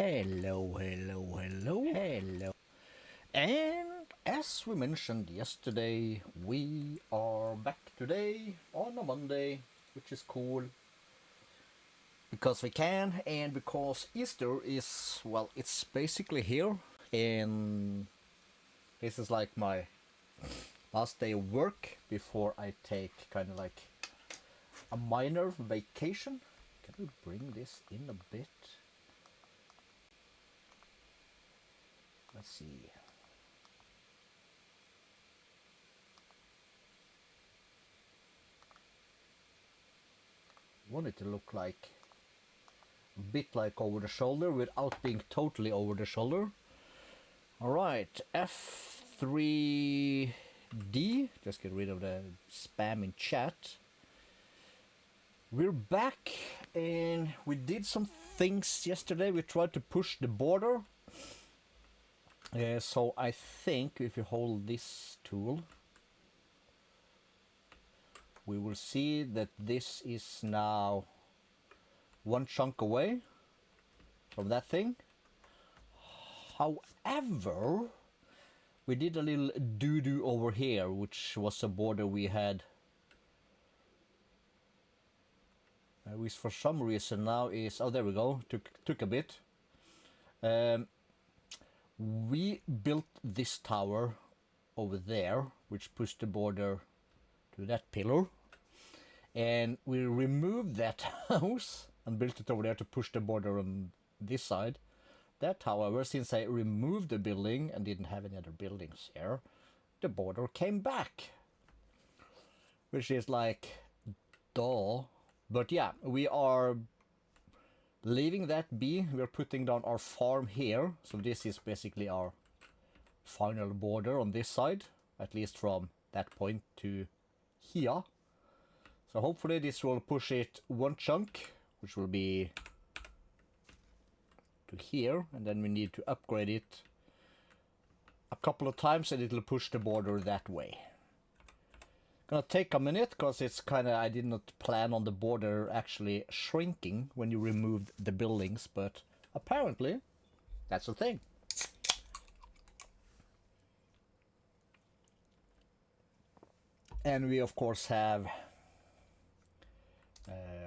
Hello. And as we mentioned yesterday, we are back today on a Monday, which is cool. Because we can, and because Easter is, well, it's basically here. And this is like my last day of work before I take kind of like a minor vacation. Can we bring this in a bit? Let's see. Want it to look like a bit like over the shoulder without being totally over the shoulder. Alright, F3D. Just get rid of the spam in chat. We're back and we did some things yesterday. We tried to push the border. So I think if you hold this tool, we will see that this is now one chunk away from that thing. However, we did a little doo-doo over here, which was a border we had. Which for some reason now is, oh, there we go, took a bit. We built this tower over there, which pushed the border to that pillar. And we removed that house and built it over there to push the border on this side. That, however, since I removed the building and didn't have any other buildings here, the border came back. Which is like, duh. But yeah, we are leaving that be. We're putting down our farm here. So this is basically our final border on this side, at least from that point to here. So hopefully this will push it one chunk, which will be to here, and then we need to upgrade it a couple of times and it'll push the border that way. Gonna take a minute because it's kind of, I did not plan on the border actually shrinking when you removed the buildings, but apparently that's the thing. And we of course have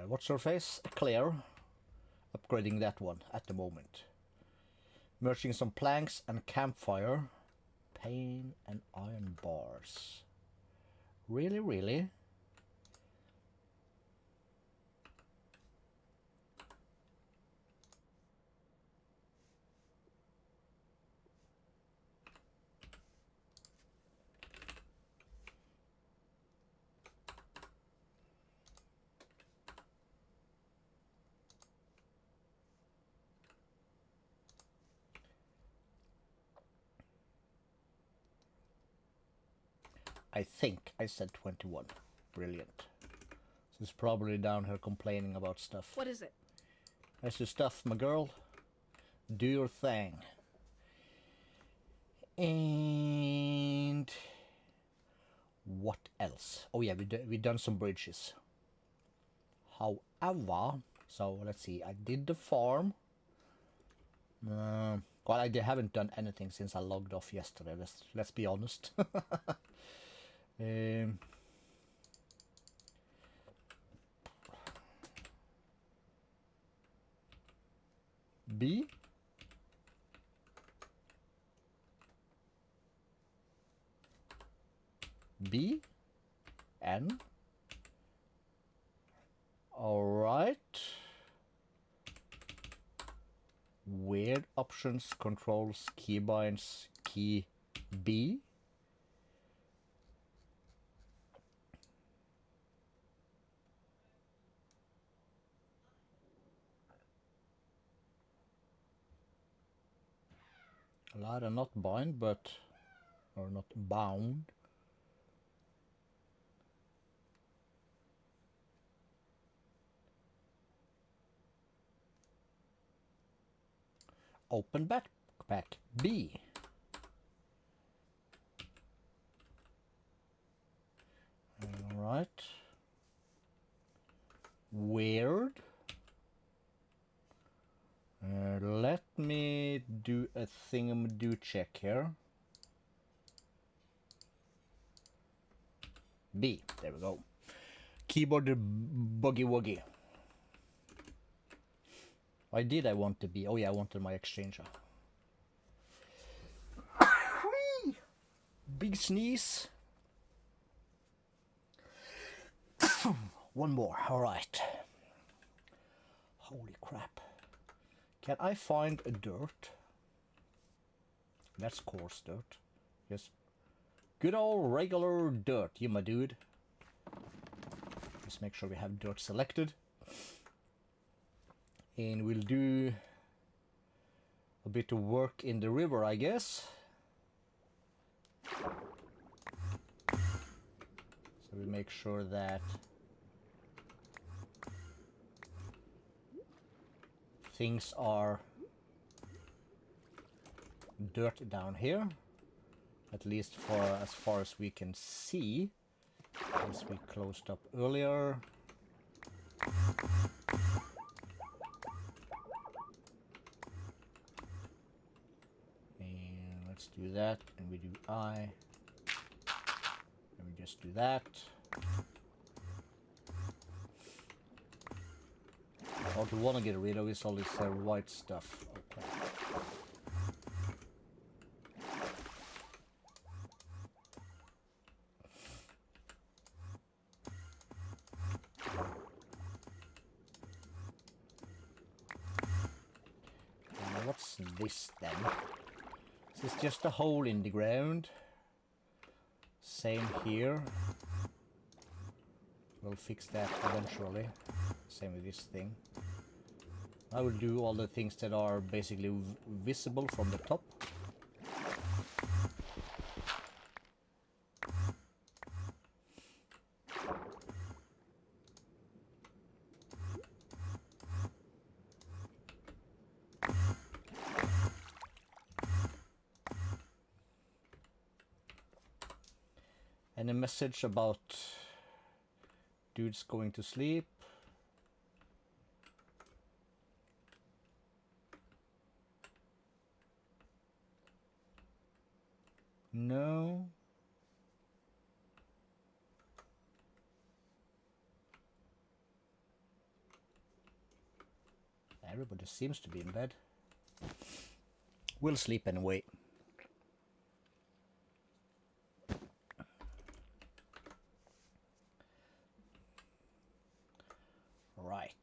what's her face? Claire. Upgrading that one at the moment. Merging some planks and campfire. Pane and iron bars. Really? I think I said 21. Brilliant. She's probably down here complaining about stuff. What is it? That's your stuff, my girl. Do your thing. And what else? Oh yeah, we done some bridges. However, so let's see. I did the farm. Well, I haven't done anything since I logged off yesterday. Let's be honest. B. B. N. All right. Weird options, controls, keybinds, key B. A lot are not bind, but or not bound. Open backpack B. All right. Weird. Let me thingamadoo check here. B, there we go. Keyboard buggy wuggy. Why did I want to be? Oh yeah, I wanted my exchanger. Big sneeze. One more, alright. Holy crap. Can I find a dirt? That's coarse dirt. Yes. Good old regular dirt, you my dude. Just make sure we have dirt selected. And we'll do a bit of work in the river, I guess. So we make sure that things are dirt down here, at least for as far as we can see, as we closed up earlier. And let's do that, and we do I, and we just do that. What we want to get rid of is all this white stuff. Okay. And what's this then? This is just a hole in the ground. Same here. We'll fix that eventually. Same with this thing. I will do all the things that are basically visible from the top. And a message about dudes going to sleep. No. Everybody seems to be in bed. We'll sleep anyway. Right.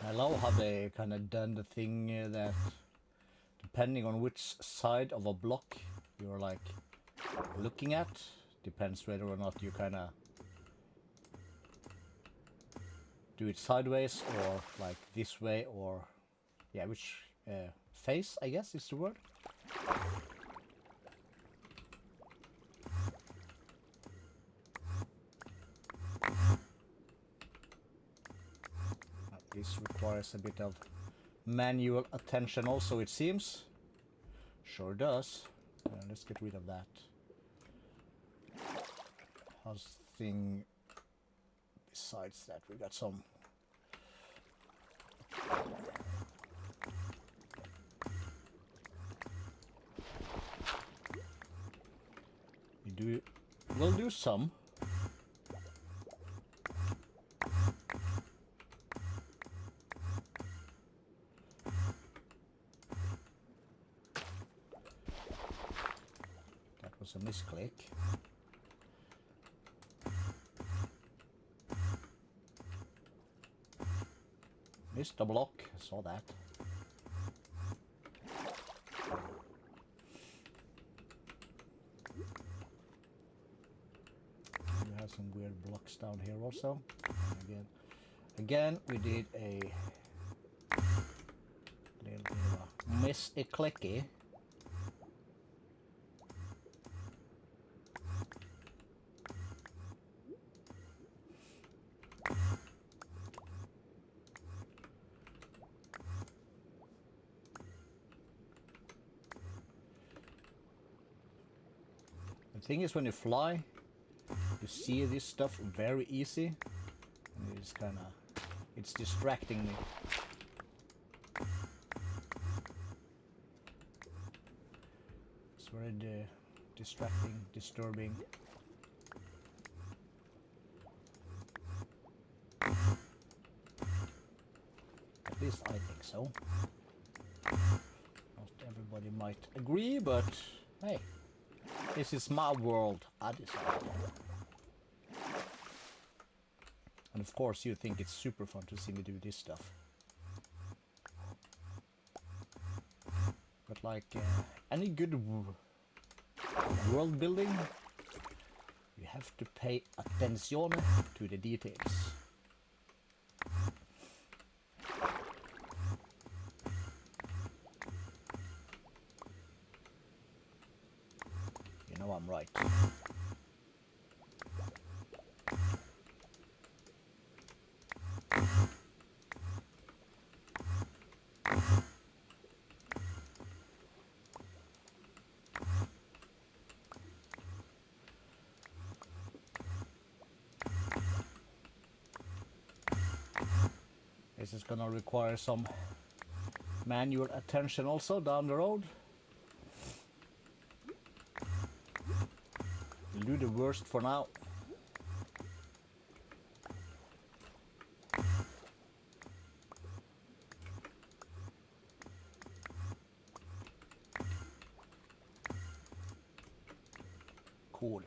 I love how they kind of done the thing that depending on which side of a block you're like looking at, depends whether or not you kind of do it sideways or like this way, or yeah, which face I guess is the word. This requires a bit of manual attention also, it seems. Sure does. Let's get rid of that. How's the thing besides that? We got some we'll do some. A misclick. Missed a block, saw that. We have some weird blocks down here also. And again, we did a little bit of a miss-a-clicky. The thing is, when you fly, you see this stuff very easy, and it's kind of, it's distracting me. It's very distracting, disturbing. At least I think so. Not everybody might agree, but hey, this is my world. I decide. And of course you think it's super fun to see me do this stuff. But like any good world building, you have to pay attention to the details. You know I'm right. This is gonna require some manual attention also down the road. We'll do the worst for now. Cool.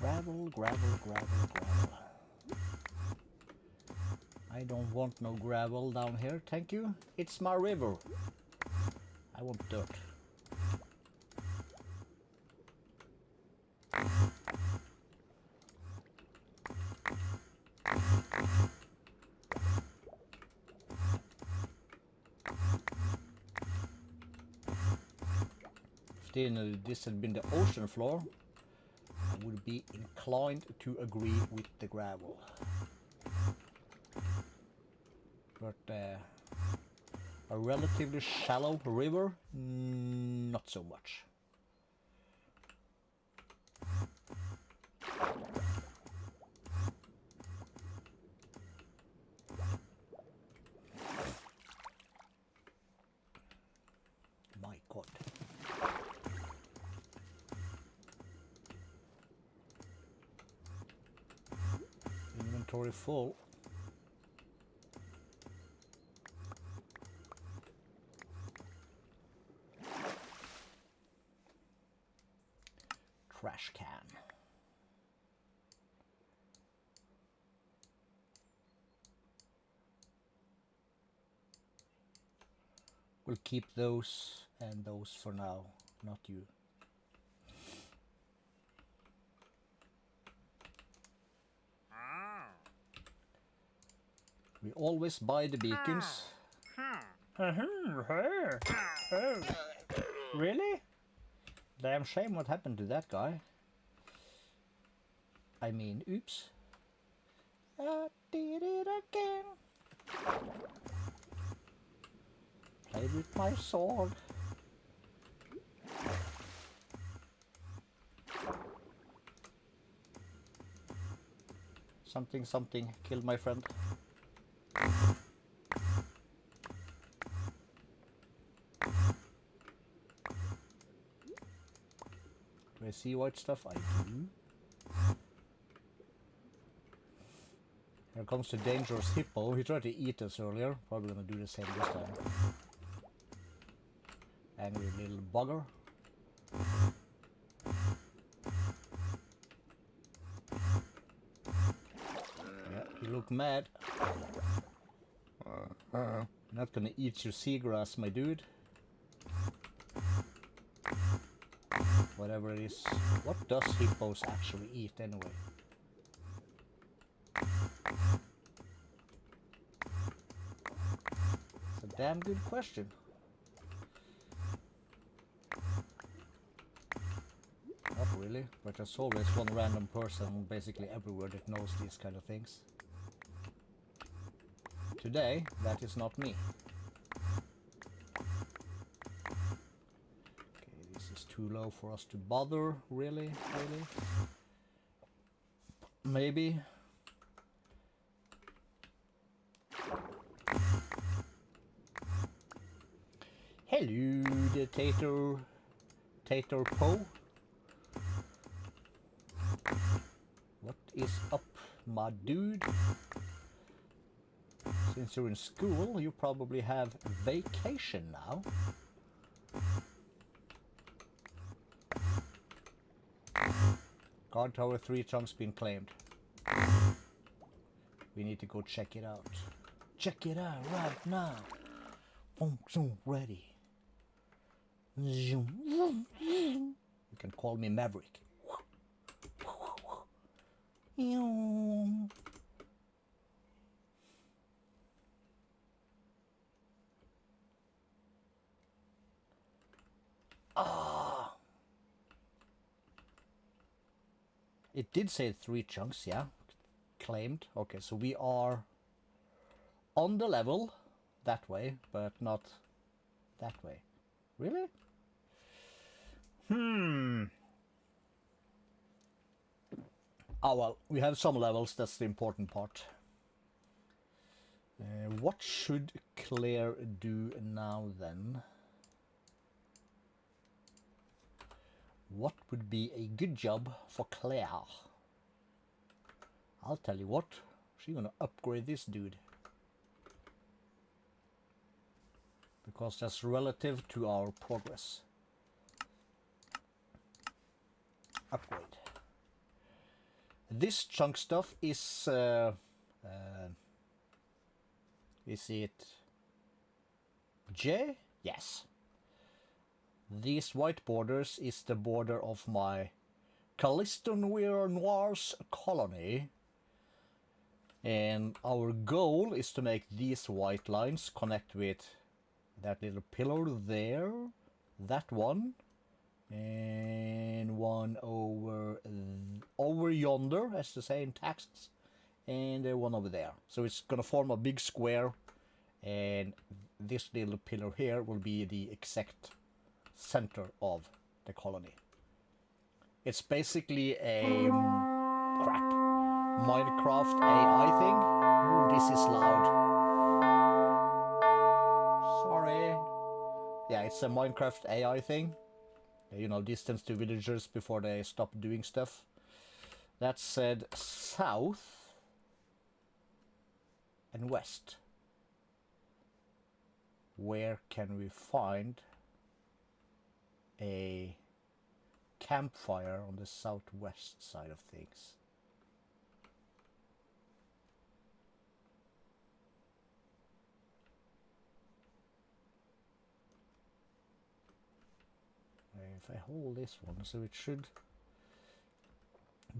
Gravel, gravel, gravel, gravel. I don't want no gravel down here, thank you. It's my river. I want dirt. If this had been the ocean floor, I would be inclined to agree with the gravel. But a relatively shallow river, not so much. My God. Inventory full. Trash can. We'll keep those and those for now, not you. We always buy the beacons. Really? Damn shame what happened to that guy. I mean, oops. I did it again. Played with my sword. Something, something, killed my friend. Do I see white stuff? I do. Here comes the dangerous hippo. He tried to eat us earlier. Probably gonna do the same this time. Angry little bugger. Yeah, you look mad. Not gonna eat your seagrass, my dude. Whatever it is. What does hippos actually eat anyway? It's a damn good question. Not really, but there's always one random person basically everywhere that knows these kind of things. Today, that is not me. Okay, this is too low for us to bother, really? Maybe. Hello, the Tater Po. What is up, my dude? Since you're in school, you probably have vacation now. Guard Tower 3 chunks been claimed. We need to go check it out. Check it out right now. Boom, ready. You can call me Maverick. Ah. It did say 3 chunks, yeah. Claimed. Okay, so we are on the level that way, but not that way. Really? Oh well, we have some levels, that's the important part. What should Claire do now then? What would be a good job for Claire? I'll tell you what, she's gonna upgrade this dude. Because that's relative to our progress. Upgrade. This chunk stuff is it J? Yes. These white borders is the border of my Calisto Noir's colony. And our goal is to make these white lines connect with that little pillar there, that one, and one over yonder, as to say in Texas, and one over there. So it's gonna form a big square, and this little pillar here will be the exact center of the colony. It's basically a Minecraft AI thing. Ooh, this is loud. Sorry. Yeah, it's a Minecraft AI thing. You know, distance to villagers before they stop doing stuff. That said, south and west. Where can we find a campfire on the southwest side of things? If I hold this one, so it should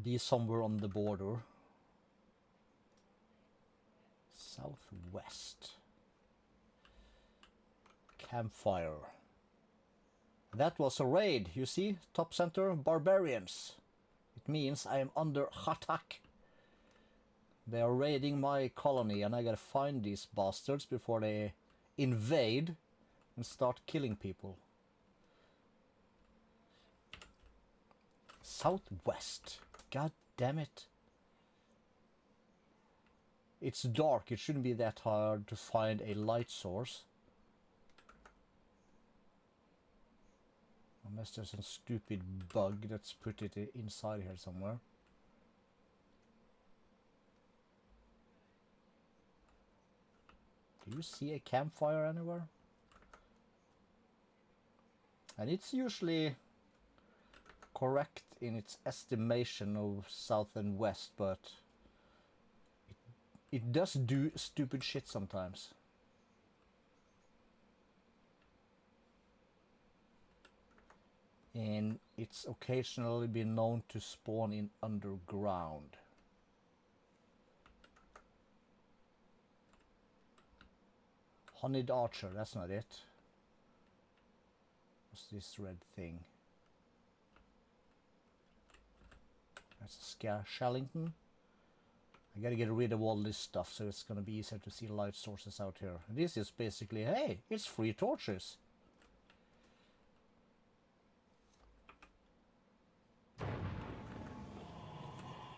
be somewhere on the border. Southwest. Campfire. That was a raid, you see? Top center, barbarians. It means I am under attack. They are raiding my colony and I gotta find these bastards before they invade and start killing people. Southwest. God damn it. It's dark. It shouldn't be that hard to find a light source. Unless there's some stupid bug that's put it inside here somewhere. Do you see a campfire anywhere? And it's usually correct in its estimation of south and west, but it does do stupid shit sometimes. And it's occasionally been known to spawn in underground. Honeyed archer, that's not it. What's this red thing? That's a Shellington. I gotta get rid of all this stuff so it's gonna be easier to see light sources out here. This is basically, hey, it's free torches.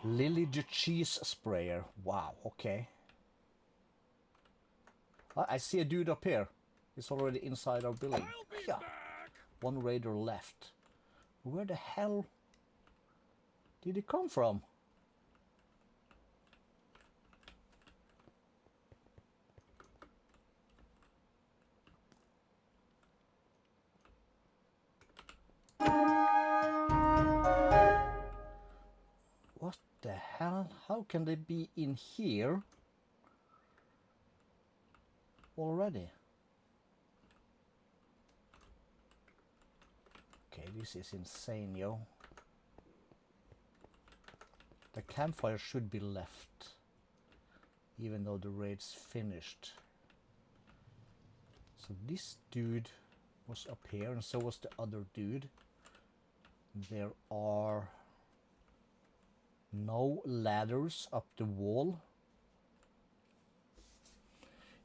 Lily the cheese sprayer. Wow, okay. I see a dude up here. He's already inside our building. Yeah. One raider left. Where the hell did he come from? What the hell? How can they be in here already? Okay, this is insane, yo. The campfire should be left, even though the raid's finished. So this dude was up here, and so was the other dude. There are no ladders up the wall.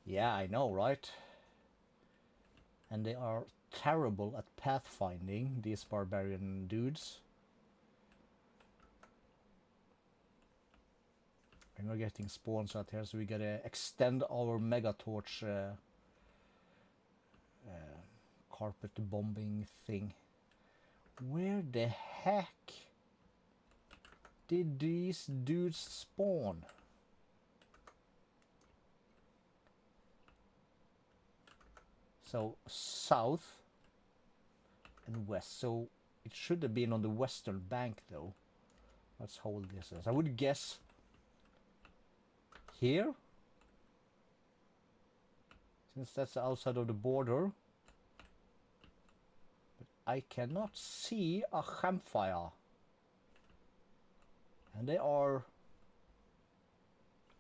Yeah, I know, right? And they are terrible at pathfinding, these barbarian dudes. And we're getting spawns out here, so we gotta extend our mega torch carpet bombing thing. Where the heck did these dudes spawn? So south and west. So it should have been on the western bank though. Let's hold this as I would guess here, since that's outside of the border. But I cannot see a campfire. And they are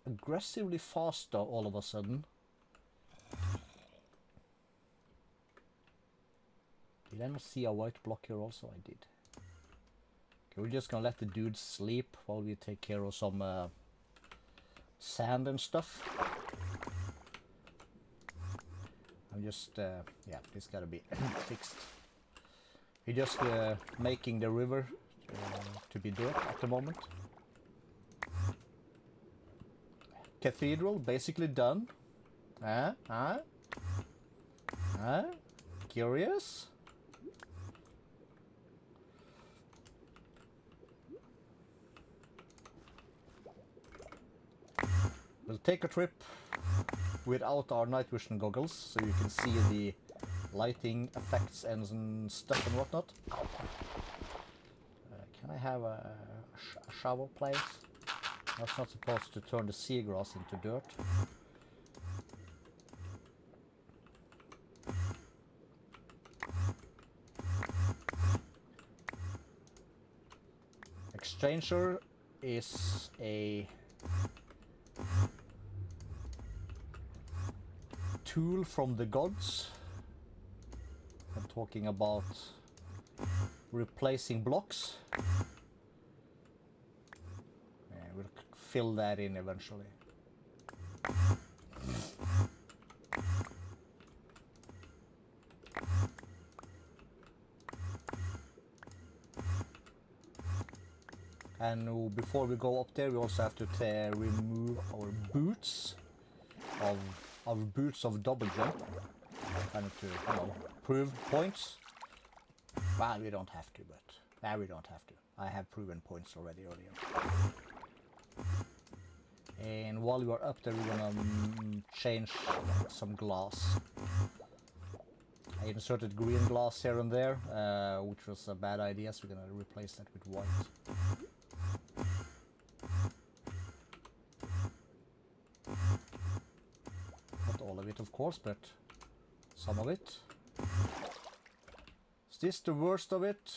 aggressively faster all of a sudden. Did I not see a white block here also? I did. Okay, we're just gonna let the dudes sleep while we take care of some sand and stuff. I'm just, yeah, this gotta be fixed. We're just making the river to be dirt at the moment. Cathedral basically done. Curious? We'll take a trip without our night vision goggles, so you can see the lighting effects and stuff and whatnot. Can I have a shovel, please? I was not supposed to turn the seagrass into dirt. Exchanger is a tool from the gods. I'm talking about replacing blocks. Yeah, we'll fill that in eventually. And before we go up there, we also have to remove our boots of double jump, kind of to, you know, prove points. Well, we don't have to, but we don't have to. I have proven points already earlier. And while you are up there, we're gonna change some glass. I inserted green glass here and there, which was a bad idea, so we're gonna replace that with white. Not all of it, of course, but some of it. Is this the worst of it?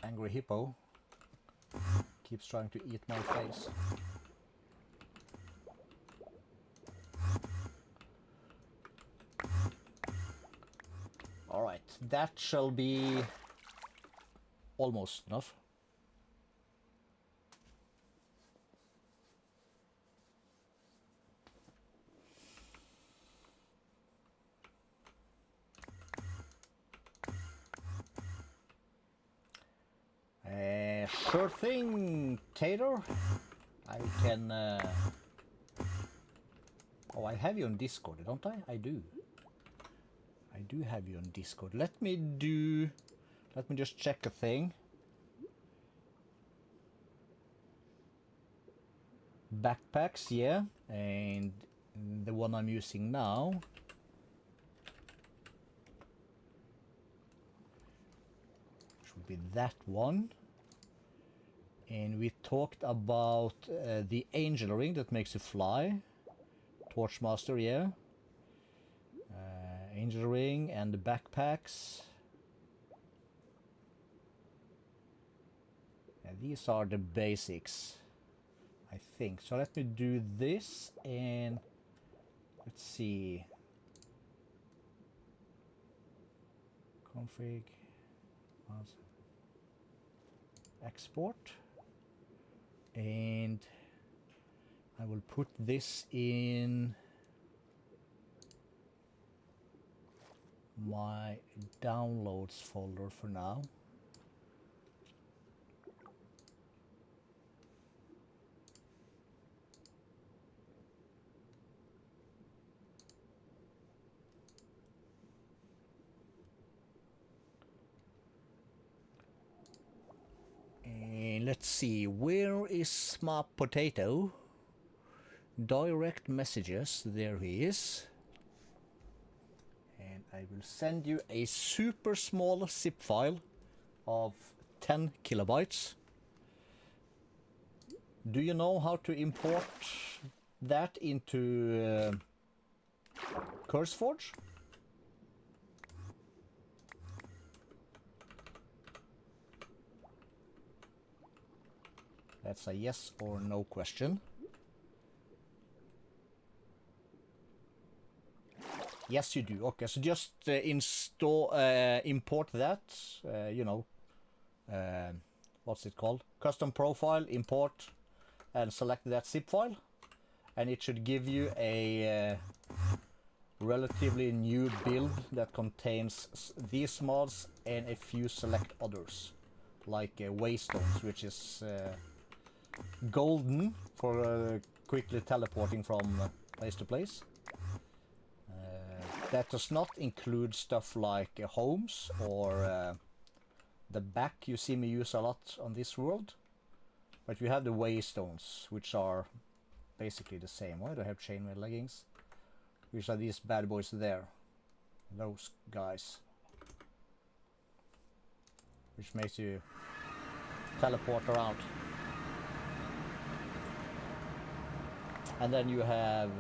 Angry hippo keeps trying to eat my face. Alright, that shall be almost enough. Sure thing, Tater. I can... Oh, I have you on Discord, don't I? I do. I do have you on Discord. Let me just check a thing. Backpacks, yeah. And the one I'm using now. Should be that one. And we talked about the angel ring that makes you fly. Torchmaster, yeah. Angel ring and the backpacks. Yeah, these are the basics, I think. So let me do this and let's see. Config. Export. And I will put this in my downloads folder for now. And let's see, where is my potato? Direct messages, there he is. And I will send you a super small zip file of 10 kilobytes. Do you know how to import that into CurseForge? That's a yes or no question. Yes, you do. Okay, so just install, import that. You know, what's it called? Custom profile, import, and select that zip file, and it should give you a relatively new build that contains these mods and a few select others, like Waystones, which is golden for quickly teleporting from place to place. That does not include stuff like homes or the back you see me use a lot on this world. But you have the Waystones, which are basically the same. Why do I have chainmail leggings? Which are these bad boys there. Those guys. Which makes you teleport around. And then you have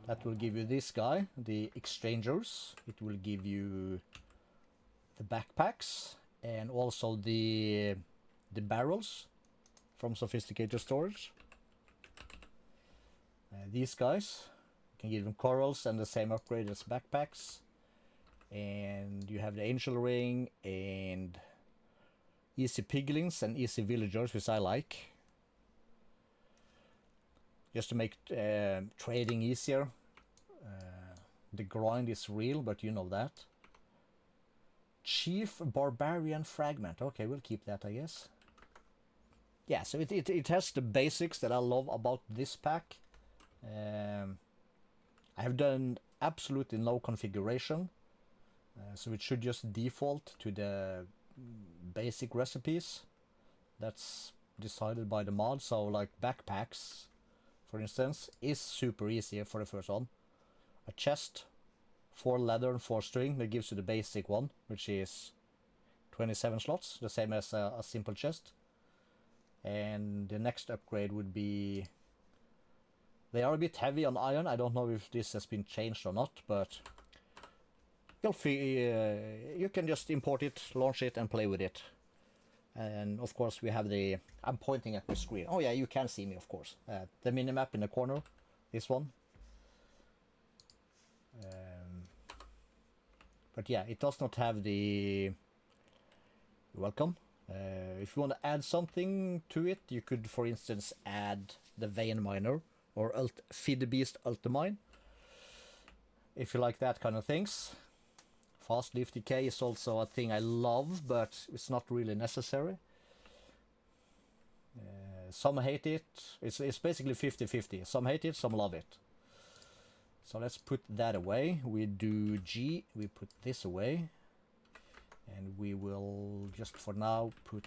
that will give you this guy, the exchangers. It will give you the backpacks and also the barrels from sophisticated storage. These guys, you can give them corals and the same upgrade as backpacks. And you have the angel ring and easy piglins and easy villagers, which I like. Just to make trading easier. The grind is real, but you know that. Chief Barbarian Fragment. Okay, we'll keep that, I guess. Yeah, so it has the basics that I love about this pack. I have done absolutely no configuration. So it should just default to the basic recipes. That's decided by the mod. So like backpacks, for instance, is super easy for the first one. A chest, 4 leather and 4 string, that gives you the basic one, which is 27 slots, the same as a simple chest. And the next upgrade would be, they are a bit heavy on iron. I don't know if this has been changed or not, but you can just import it, launch it, and play with it. And of course we have the, I'm pointing at the screen. Oh yeah, you can see me, of course. The minimap in the corner, this one. But yeah, it does not have the, you're welcome. If you want to add something to it, you could, for instance, add the vein miner or feed beast ultimine, if you like that kind of things. Fast leaf decay is also a thing I love, but it's not really necessary. Some hate it. It's basically 50-50. Some hate it, some love it. So let's put that away. We do G, we put this away. And we will just for now put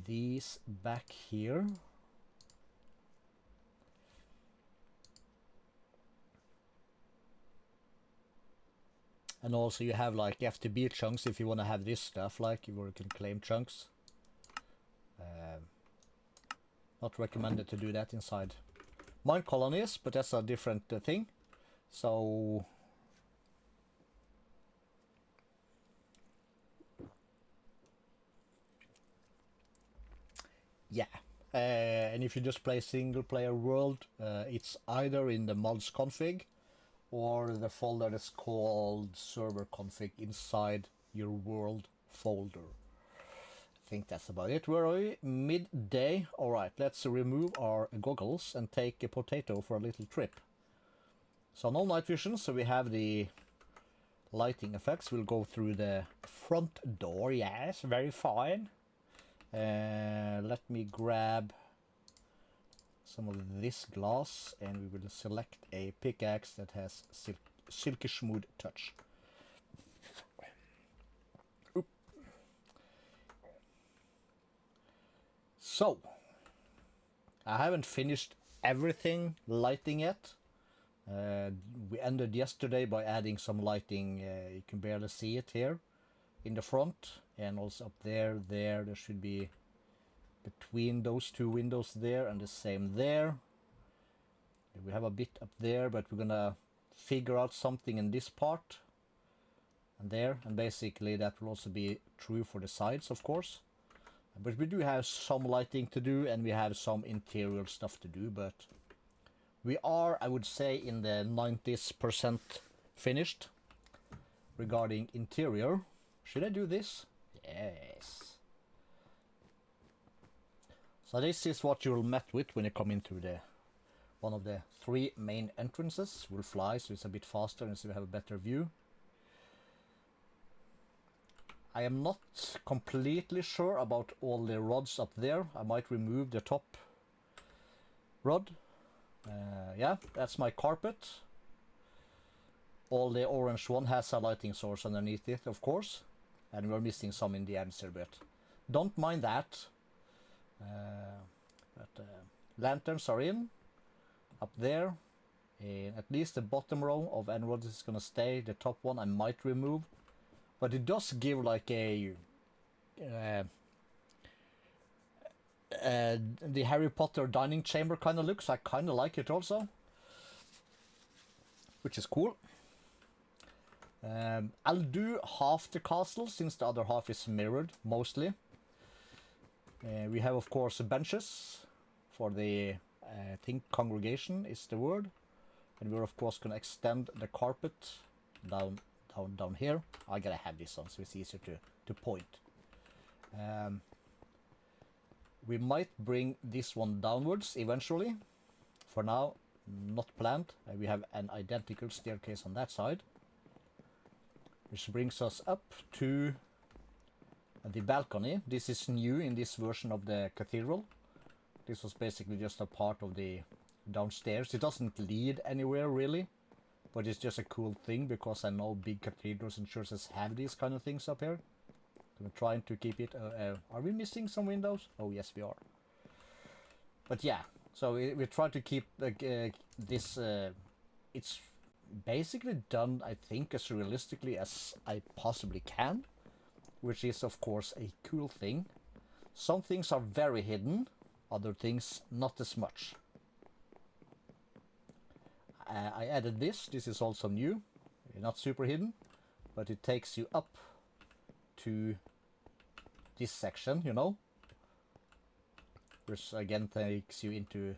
these back here. And also you have like FTB chunks if you want to have this stuff, like you can claim chunks. Not recommended to do that inside mine colonies, but that's a different thing. So yeah, and if you just play single player world, it's either in the mods config or the folder that's called server config inside your world folder. I think that's about it. Where are we? Midday. All right, let's remove our goggles and take a potato for a little trip. So no night vision, so we have the lighting effects. We'll go through the front door. Yes, very fine. Let me grab some of this glass and we will select a pickaxe that has silky smooth touch. Oop. So I haven't finished everything lighting yet. We ended yesterday by adding some lighting. You can barely see it here in the front, and also up there should be between those two windows there, and the same there. We have a bit up there, but we're gonna figure out something in this part and there, and basically that will also be true for the sides, of course. But we do have some lighting to do, and we have some interior stuff to do, but we are, I would say, in the 90% finished regarding interior. Should I do this? Yes. So this is what you'll met with when you come into the one of the 3 main entrances. We'll fly, so it's a bit faster and so we have a better view. I am not completely sure about all the rods up there. I might remove the top rod. Yeah, that's my carpet. All the orange one has a lighting source underneath it, of course. And we're missing some in the answer, but don't mind that. Lanterns are in, up there. And at least the bottom row of end rods is gonna stay. The top one I might remove. But it does give like a... the Harry Potter dining chamber kind of looks. I kind of like it also, which is cool. I'll do half the castle since the other half is mirrored mostly. We have of course benches for the I think congregation is the word, and we're of course going to extend the carpet down here. I gotta have this on so it's easier to point. We might bring this one downwards eventually. For now, not planned. We have an identical staircase on that side, which brings us up to the balcony. This is new in this version of the cathedral. This was basically just a part of the downstairs. It doesn't lead anywhere really, but it's just a cool thing because I know big cathedrals and churches have these kind of things up here. So we're trying to keep it. Are we missing some windows? Oh yes, we are. But yeah, so we try to keep this. It's basically done, I think, as realistically as I possibly can, which is of course a cool thing. Some things are very hidden, other things not as much. I added this. This is also new, not super hidden, but it takes you up to this section, you know, which again takes you into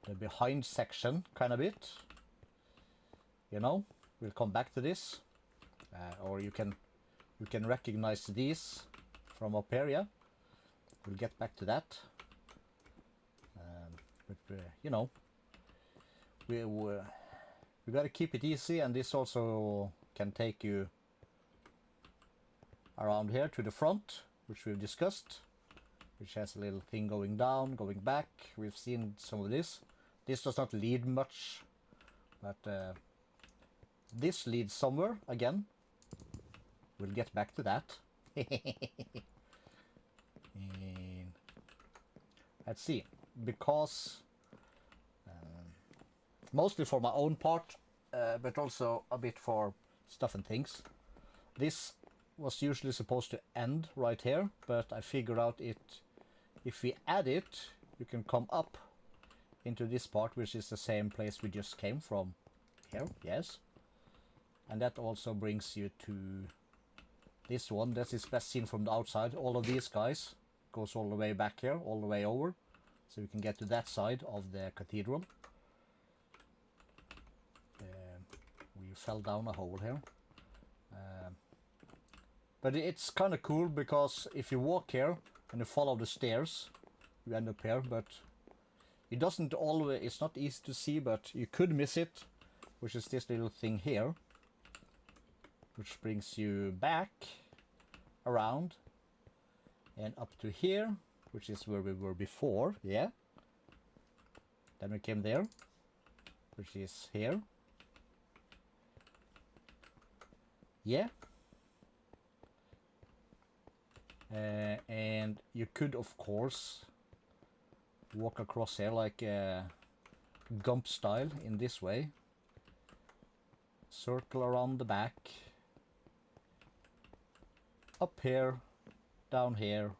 the behind section kind of bit. You know, we'll come back to this, or you can recognize these from up here. Yeah, we'll get back to that. But you know, we got to keep it easy, and this also can take you around here to the front, which we've discussed, which has a little thing going down, going back. We've seen some of this. This does not lead much, but this leads somewhere again. We'll get back to that. And let's see, because mostly for my own part, but also a bit for stuff and things. This was usually supposed to end right here, but I figured out if we add it, you can come up into this part, which is the same place we just came from here, yes. And that also brings you to this one. That is best seen from the outside. All of these guys goes all the way back here, all the way over, so we can get to that side of the cathedral. We fell down a hole here. But it's kind of cool because if you walk here and you follow the stairs, you end up here, but it doesn't always, it's not easy to see, but you could miss it, which is this little thing here, which brings you back around and up to here, which is where we were before, yeah. Then we came there, which is here. Yeah. And you could, of course, walk across here like Gump style in this way. Circle around the back. Up here, down here,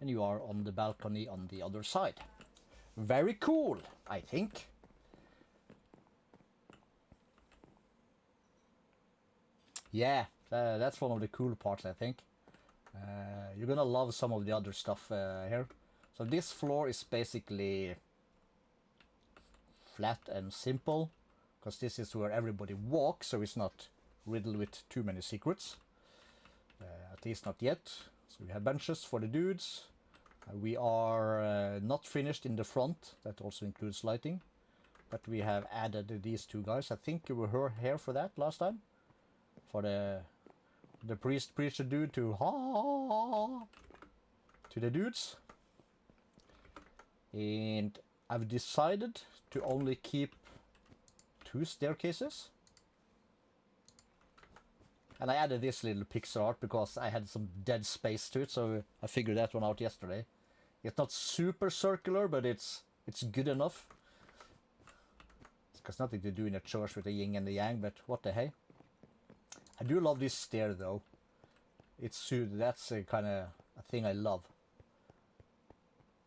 and you are on the balcony on the other side. Very cool, I think. Yeah, that's one of the cool parts, I think. You're gonna love some of the other stuff here. So this floor is basically flat and simple, because this is where everybody walks, so it's not riddled with too many secrets. At least not yet. So we have benches for the dudes. We are not finished in the front. That also includes lighting. But we have added these two guys. I think you were here for that last time. For the preacher dude to the dudes. And I've decided to only keep 2 staircases. And I added this little pixel art because I had some dead space to it, so I figured that one out yesterday. It's not super circular, but it's good enough. It's got nothing to do in a church with the yin and the yang, but what the hey. I do love this stair though. That's a kind of a thing I love.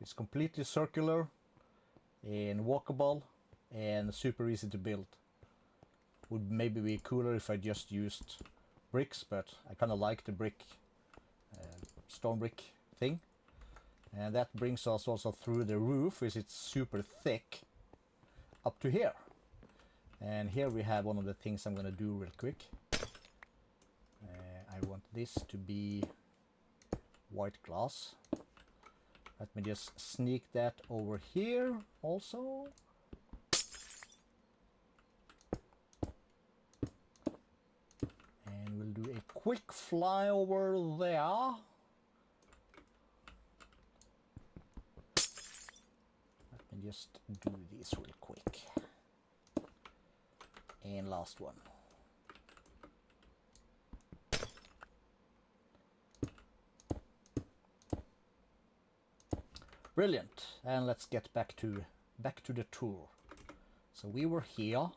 It's completely circular and walkable and super easy to build. Would maybe be cooler if I just used bricks, but I kind of like the brick, stone brick thing. And that brings us also through the roof, which is super thick, up to here. And here we have one of the things I'm gonna do real quick. I want this to be white glass. Let me just sneak that over here also. And we'll do a quick flyover there. Let me just do this real quick. And last one. Brilliant. And let's get back to the tour. So we were here.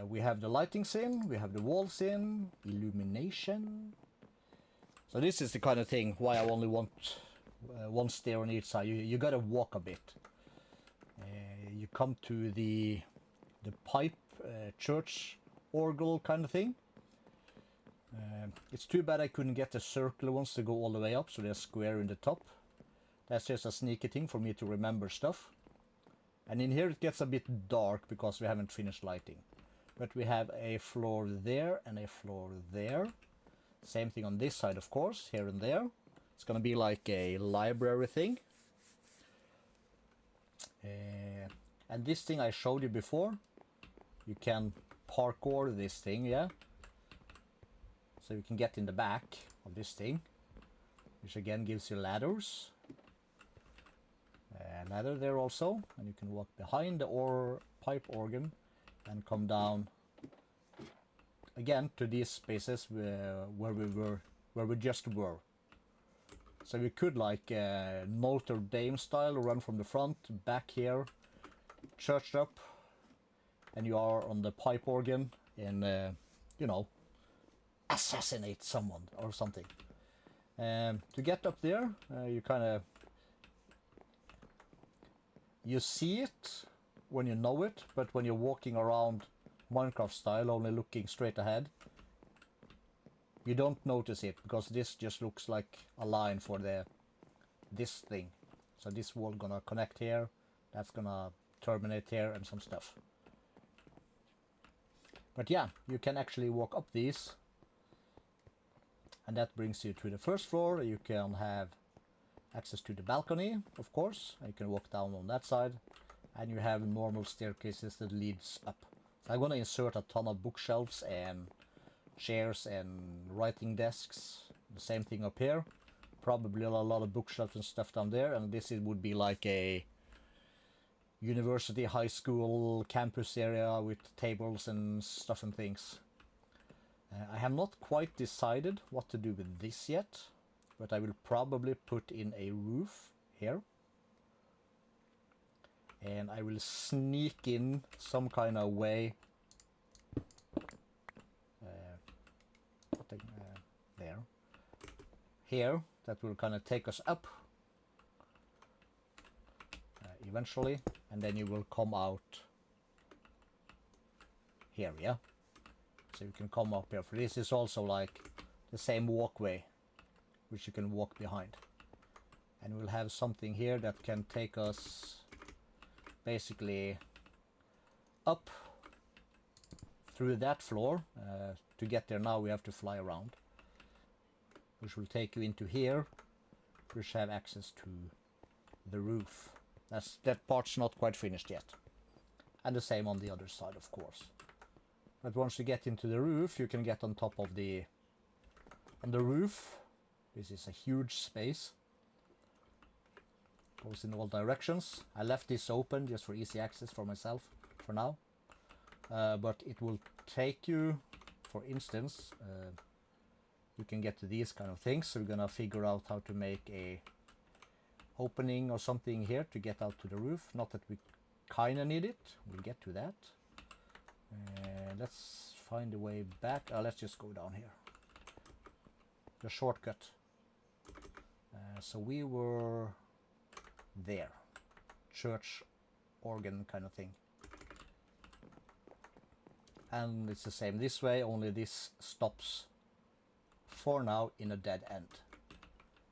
We have the lightings in, we have the walls in, illumination. So this is the kind of thing why I only want one stair on each side. You gotta walk a bit. You come to the pipe church orgel kind of thing. It's too bad I couldn't get the circular ones to go all the way up, so they're square in the top. That's just a sneaky thing for me to remember stuff. And in here it gets a bit dark because we haven't finished lighting. But we have a floor there and a floor there. Same thing on this side, of course, here and there. It's gonna be like a library thing. And this thing I showed you before, you can parkour this thing, yeah? So you can get in the back of this thing, which again gives you ladders. Ladder there also, and you can walk behind the pipe organ and come down again to these spaces where we just were. So we could, like Notre Dame style, run from the front back here, churched up, and you are on the pipe organ and you know, assassinate someone or something. To get up there, you kind of see it when you know it, but when you're walking around Minecraft style, only looking straight ahead, you don't notice it because this just looks like a line for this thing. So this wall gonna connect here, that's gonna terminate here, and some stuff. But yeah, you can actually walk up these, and that brings you to the first floor. You can have access to the balcony, of course. You can walk down on that side, and you have normal staircases that leads up. So I'm gonna insert a ton of bookshelves and chairs and writing desks. The same thing up here. Probably a lot of bookshelves and stuff down there, and this would be like a university, high school, campus area with tables and stuff and things. I have not quite decided what to do with this yet, but I will probably put in a roof here. And I will sneak in some kind of way there. Here, that will kind of take us up eventually, and then you will come out here, yeah? So you can come up here. For this is also like the same walkway which you can walk behind. And we'll have something here that can take us basically up through that floor. To get there now we have to fly around, which will take you into here, which have access to the roof. That part's not quite finished yet. And the same on the other side, of course. But once you get into the roof, you can get on top of on the roof. This is a huge space. Goes in all directions. I left this open just for easy access for myself for now. But it will take you, for instance, you can get to these kind of things. So we're gonna figure out how to make a opening or something here to get out to the roof. Not that we kinda need it. We'll get to that. Let's find a way back. Let's just go down here. The shortcut. So we were there. Church organ kind of thing. And it's the same this way, only this stops for now in a dead end.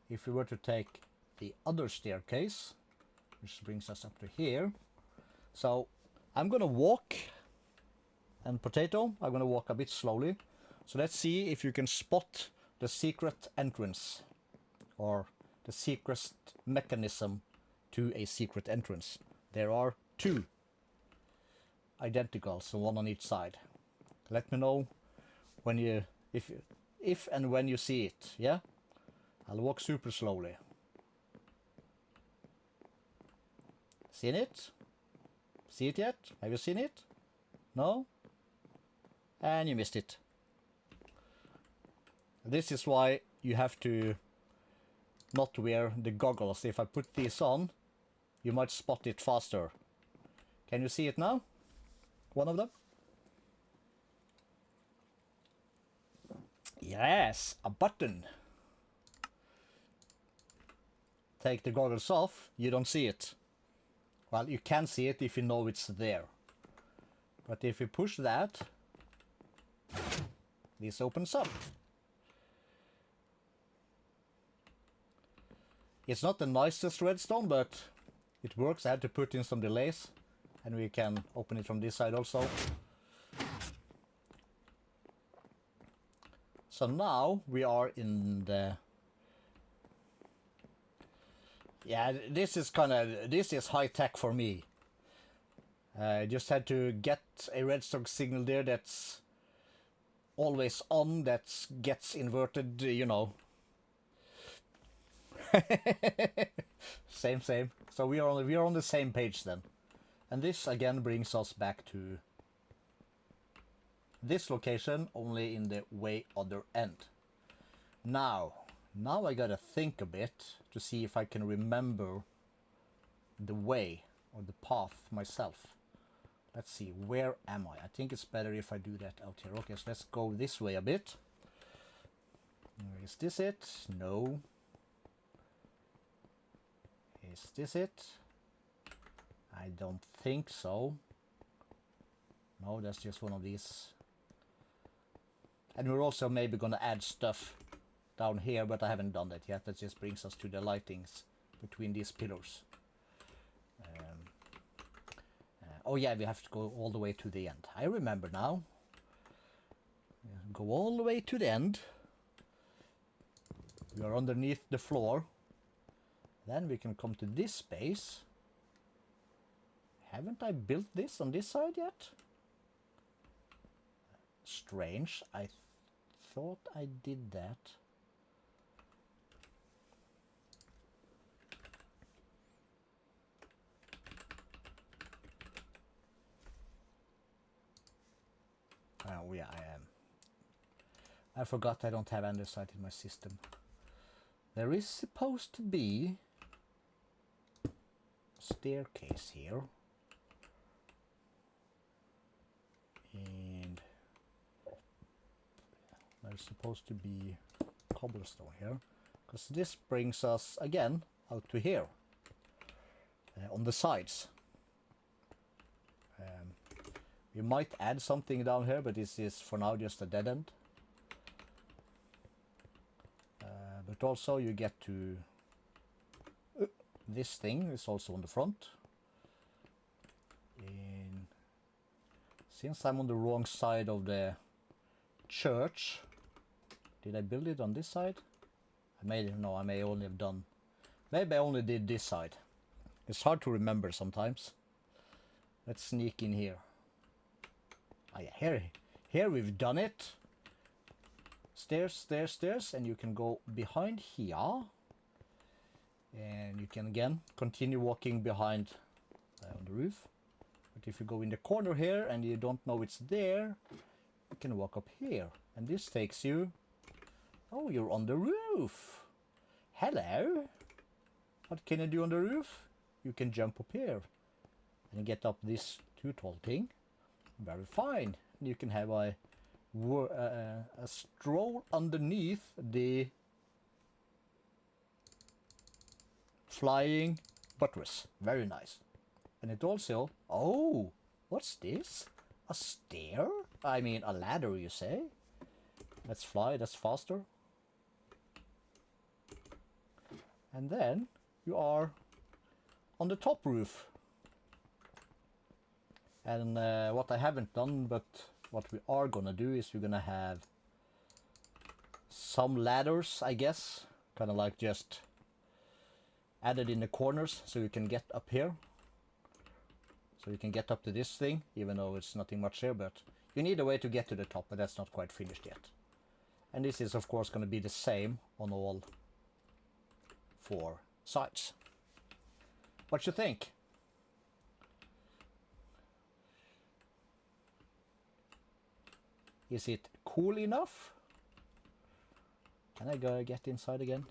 If we were to take the other staircase, which brings us up to here. So I'm gonna walk, and Potato, I'm gonna walk a bit slowly. So let's see if you can spot the secret entrance, or the secret mechanism to a secret entrance. There are two identical, so one on each side. Let me know when you, if and when you see it, yeah? I'll walk super slowly. Seen it? See it yet? Have you seen it? No? And you missed it. This is why you have to not wear the goggles. If I put these on, you might spot it faster. Can you see it now? One of them? Yes, a button. Take the goggles off, you don't see it. Well, you can see it if you know it's there. But if you push that, this opens up. It's not the nicest redstone, but it works. I had to put in some delays, and we can open it from this side also. So now we are in the... Yeah, this is high tech for me. I just had to get a redstone signal there that's always on, that gets inverted, you know. Same. So we are on the same page then. And this again brings us back to this location, only in the way other end. Now I gotta think a bit to see if I can remember the way or the path myself. Let's see, where am I? I think it's better if I do that out here. Okay, so let's go this way a bit. Is this it? No. Is this it? I don't think so. No, that's just one of these. And we're also maybe gonna add stuff down here, but I haven't done that yet. That just brings us to the lightings between these pillars. Oh yeah, we have to go all the way to the end. I remember now. Go all the way to the end. We are underneath the floor. Then we can come to this space. Haven't I built this on this side yet? Strange. I thought I did that. Oh yeah, I am. I forgot I don't have andesite in my system. There is supposed to be a staircase here. And there's supposed to be cobblestone here. Because this brings us again out to here. On the sides. We might add something down here, but this is for now just a dead end. But also you get to... this thing is also on the front. And since I'm on the wrong side of the church... Did I build it on this side? I may only have done... Maybe I only did this side. It's hard to remember sometimes. Let's sneak in here. Oh yeah, here we've done it. Stairs, and you can go behind here. And you can again continue walking behind on the roof. But if you go in the corner here and you don't know it's there, you can walk up here. And this takes you... Oh, you're on the roof. Hello. What can you do on the roof? You can jump up here and get up this too tall thing. Very fine. You can have a stroll underneath the flying buttress. Very nice. And it also... Oh, what's this? A stair? I mean, a ladder, you say? Let's fly, that's faster. And then you are on the top roof. And what I haven't done, but what we are gonna do is we're gonna have some ladders, I guess. Kind of like just added in the corners so you can get up here. So you can get up to this thing, even though it's nothing much here, but you need a way to get to the top, but that's not quite finished yet. And this is of course gonna be the same on all 4 sides. What you think? Is it cool enough? Can I go get inside again?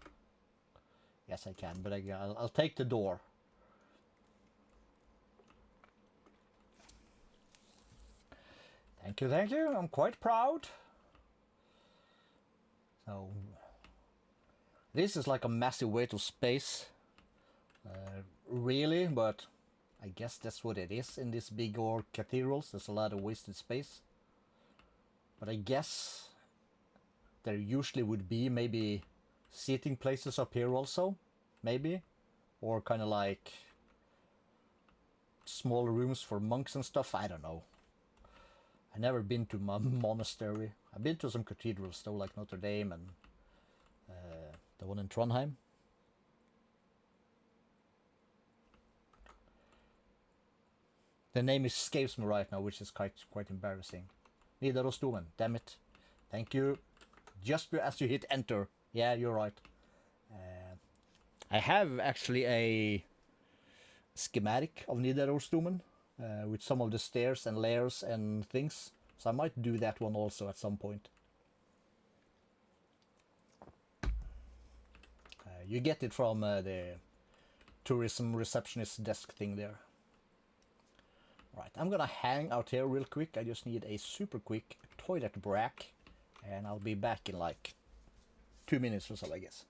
Yes, I can, but I'll take the door. Thank you, thank you. I'm quite proud. So, this is like a massive waste of space. Really, but I guess that's what it is in these big old cathedrals. There's a lot of wasted space. But I guess there usually would be maybe seating places up here also, maybe, or kind of like small rooms for monks and stuff. I don't know. I've never been to my monastery. I've been to some cathedrals though, like Notre Dame and the one in Trondheim. The name escapes me right now, which is quite embarrassing. Nidarosdomen, damn it. Thank you. Just as you hit enter. Yeah, you're right. I have actually a schematic of Nidarosdomen with some of the stairs and layers and things. So I might do that one also at some point. You get it from the tourism receptionist desk thing there. Right, I'm gonna hang out here real quick. I just need a super quick toilet break, and I'll be back in like 2 minutes or so, I guess.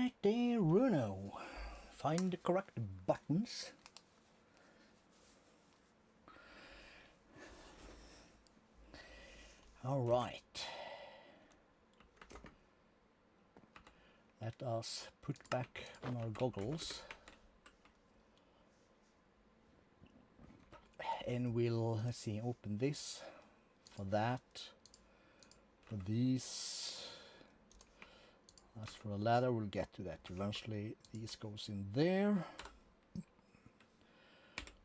Right there, Bruno. Find the correct buttons. All right. Let us put back on our goggles. And we'll, let's see, open this for that, for these. As for a ladder, we'll get to that eventually. These goes in there.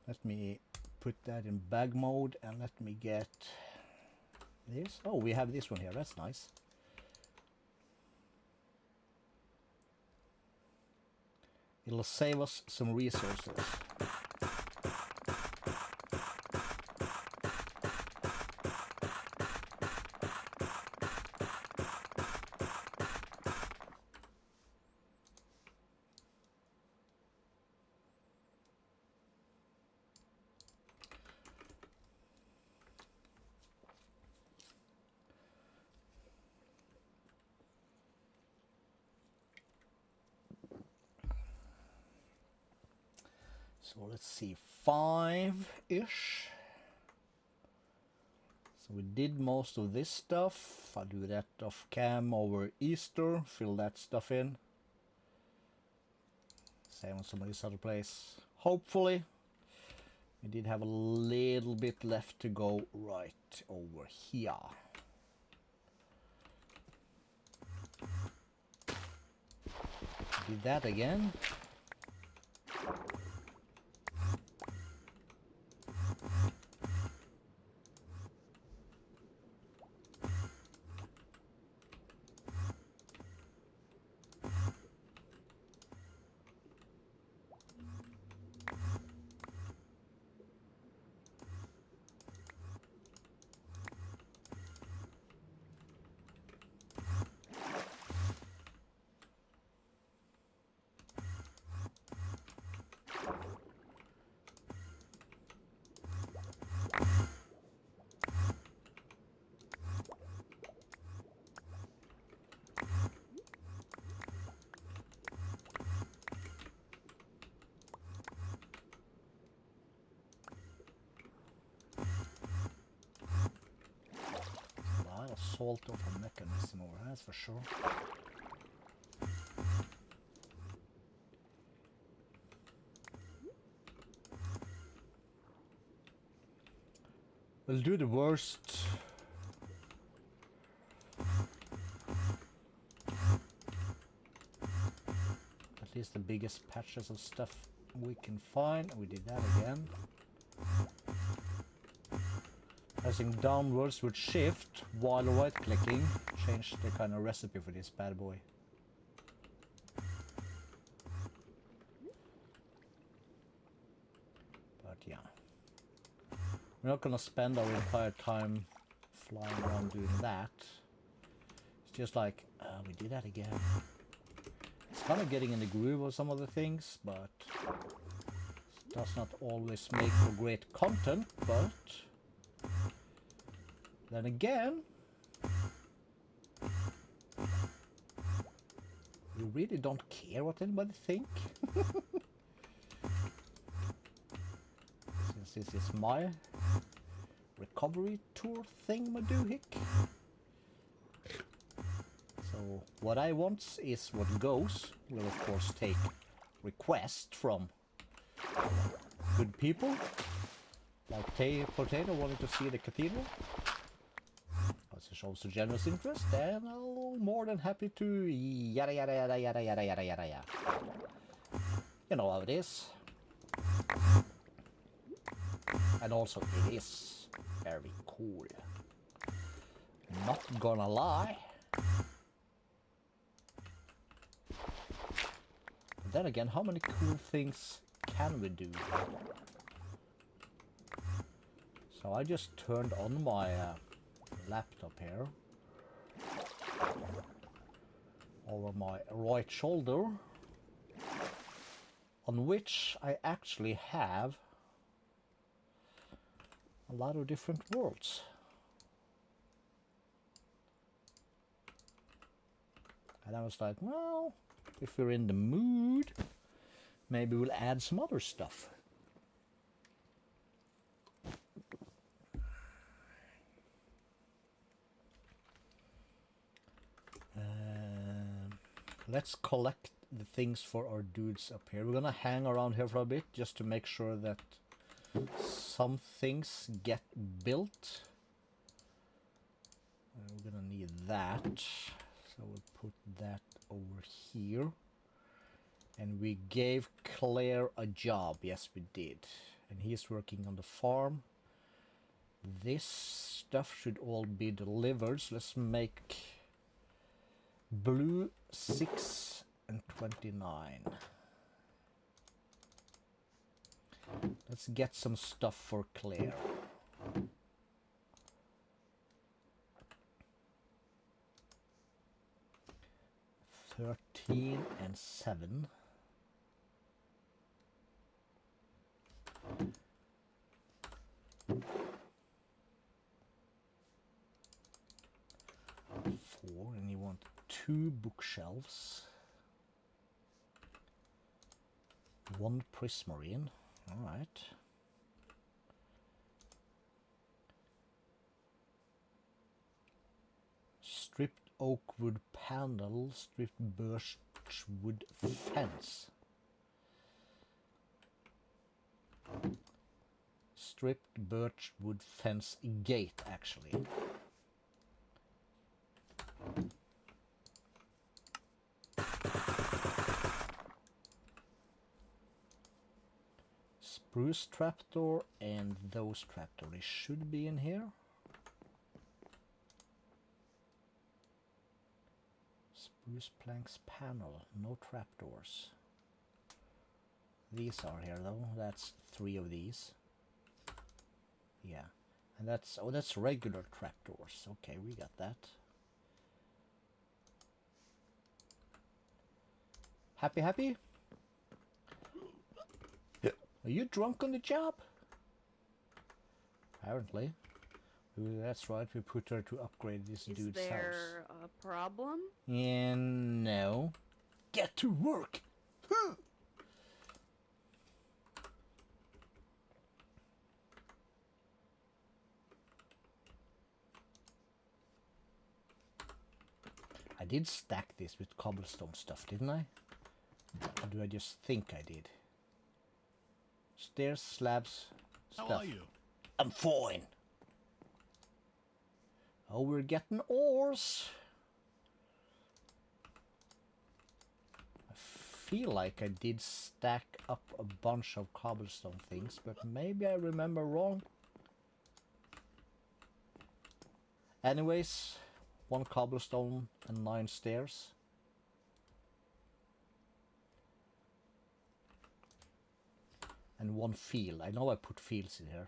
Let me put that in bag mode and let me get this. Oh, we have this one here. That's nice. It'll save us some resources. So let's see, 5-ish. So we did most of this stuff. I'll do that off cam over Easter, fill that stuff in. Same on some of this other place. Hopefully. We did have a little bit left to go right over here. Did that again. Salt of a mechanism over, that's for sure. We'll do the worst. At least the biggest patches of stuff we can find. We did that again. Pressing downwards with shift while right clicking changed the kind of recipe for this bad boy. But yeah, we're not gonna spend our entire time flying around doing that. It's just like, we did that again. It's kind of getting in the groove of some of the things, but it does not always make for great content, but then again, we really don't care what anybody think. Since this is my recovery tour thingamadoohick. So what I want is what goes. We'll of course take requests from good people, like Potato wanting to see the cathedral. It shows a generous interest, and I'm more than happy to yada yada yada yada yada yada yada yada. You know how it is. And also it is very cool. Not gonna lie. But then again, how many cool things can we do? So I just turned on my laptop here over my right shoulder, on which I actually have a lot of different worlds. And I was like, well, if we're in the mood, maybe we'll add some other stuff. Let's collect the things for our dudes up here. We're gonna hang around here for a bit just to make sure that some things get built. We're gonna need that, so we'll put that over here. And we gave Claire a job. Yes, we did. And he's working on the farm. This stuff should all be delivered. So let's make blue 6 and 29. Let's get some stuff for Claire. $13 and $7. $4, and you want 2 bookshelves. 1 prismarine. All right. Stripped oak wood panel, stripped birch wood fence. Stripped birch wood fence gate, actually. Spruce trapdoor and those trapdoors should be in here. Spruce planks panel, no trapdoors. These are here though. That's 3 of these. Yeah, and that's, oh, that's regular trapdoors. Okay, we got that. Happy, happy? Yeah. Are you drunk on the job? Apparently. Ooh, that's right, we put her to upgrade this dude's house. Is there a problem? And no. Get to work! I did stack this with cobblestone stuff, didn't I? Or do I just think I did? Stairs, slabs, stuff. How are you? I'm fine. Oh, we're getting ores. I feel like I did stack up a bunch of cobblestone things, but maybe I remember wrong. Anyways, 1 cobblestone and 9 stairs. And 1 field. I know I put fields in here.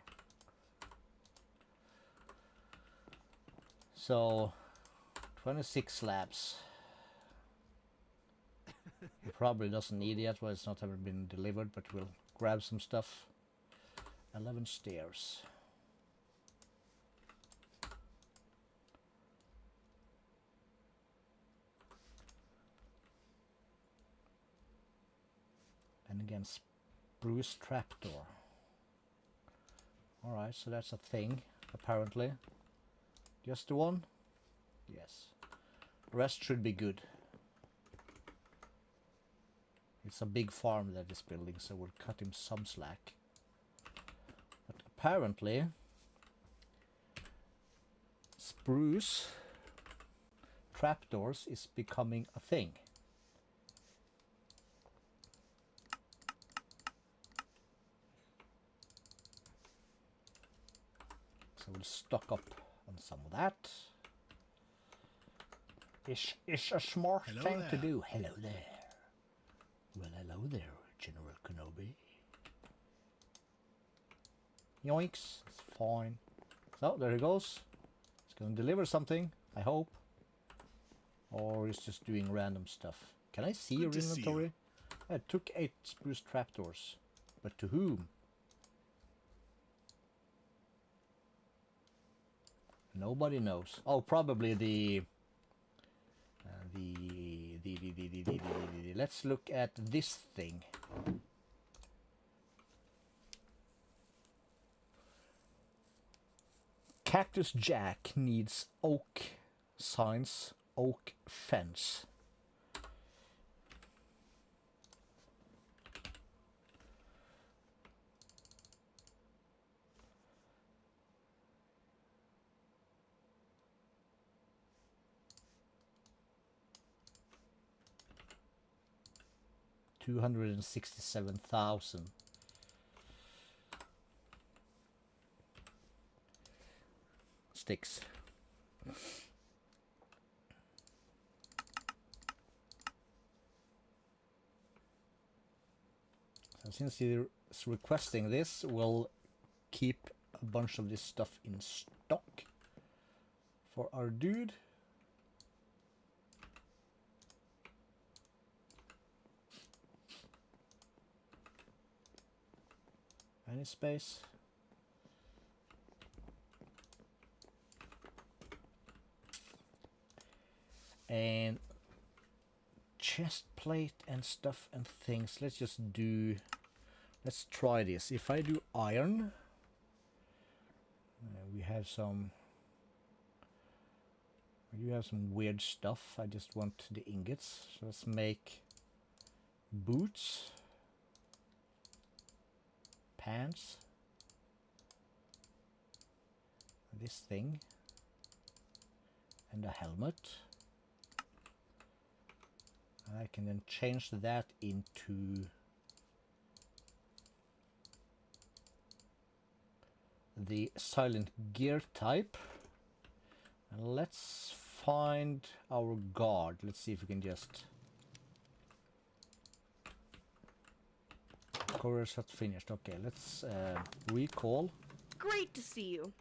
So, 26 slabs. It probably doesn't need it yet, well, it's not ever been delivered, but we'll grab some stuff. 11 stairs. And again, spruce trapdoor. Alright, so that's a thing, apparently. Just the one? Yes. The rest should be good. It's a big farm that is building, so we'll cut him some slack. But apparently, spruce trapdoors is becoming a thing. So we'll stock up on some of that. It's a smart thing to do. Hello there. Well, hello there, General Kenobi. Yoinks. It's fine. So, there he goes. It's going to deliver something, I hope. Or it's just doing random stuff. Can I see your inventory? I took 8 spruce trapdoors. But to whom? Nobody knows. Oh, probably the let's look at this thing. Cactus Jack needs oak signs, oak fence. $267,000. Sticks. So since he's requesting this, we'll keep a bunch of this stuff in stock for our dude. Any space? And chest plate and stuff and things. Let's try this. If I do iron, we have some weird stuff. I just want the ingots. So let's make boots, pants, this thing, and a helmet. And I can then change that into the silent gear type. And let's find our guard. Let's see if we can just... Courier shot finished. Okay, let's recall. Great to see you.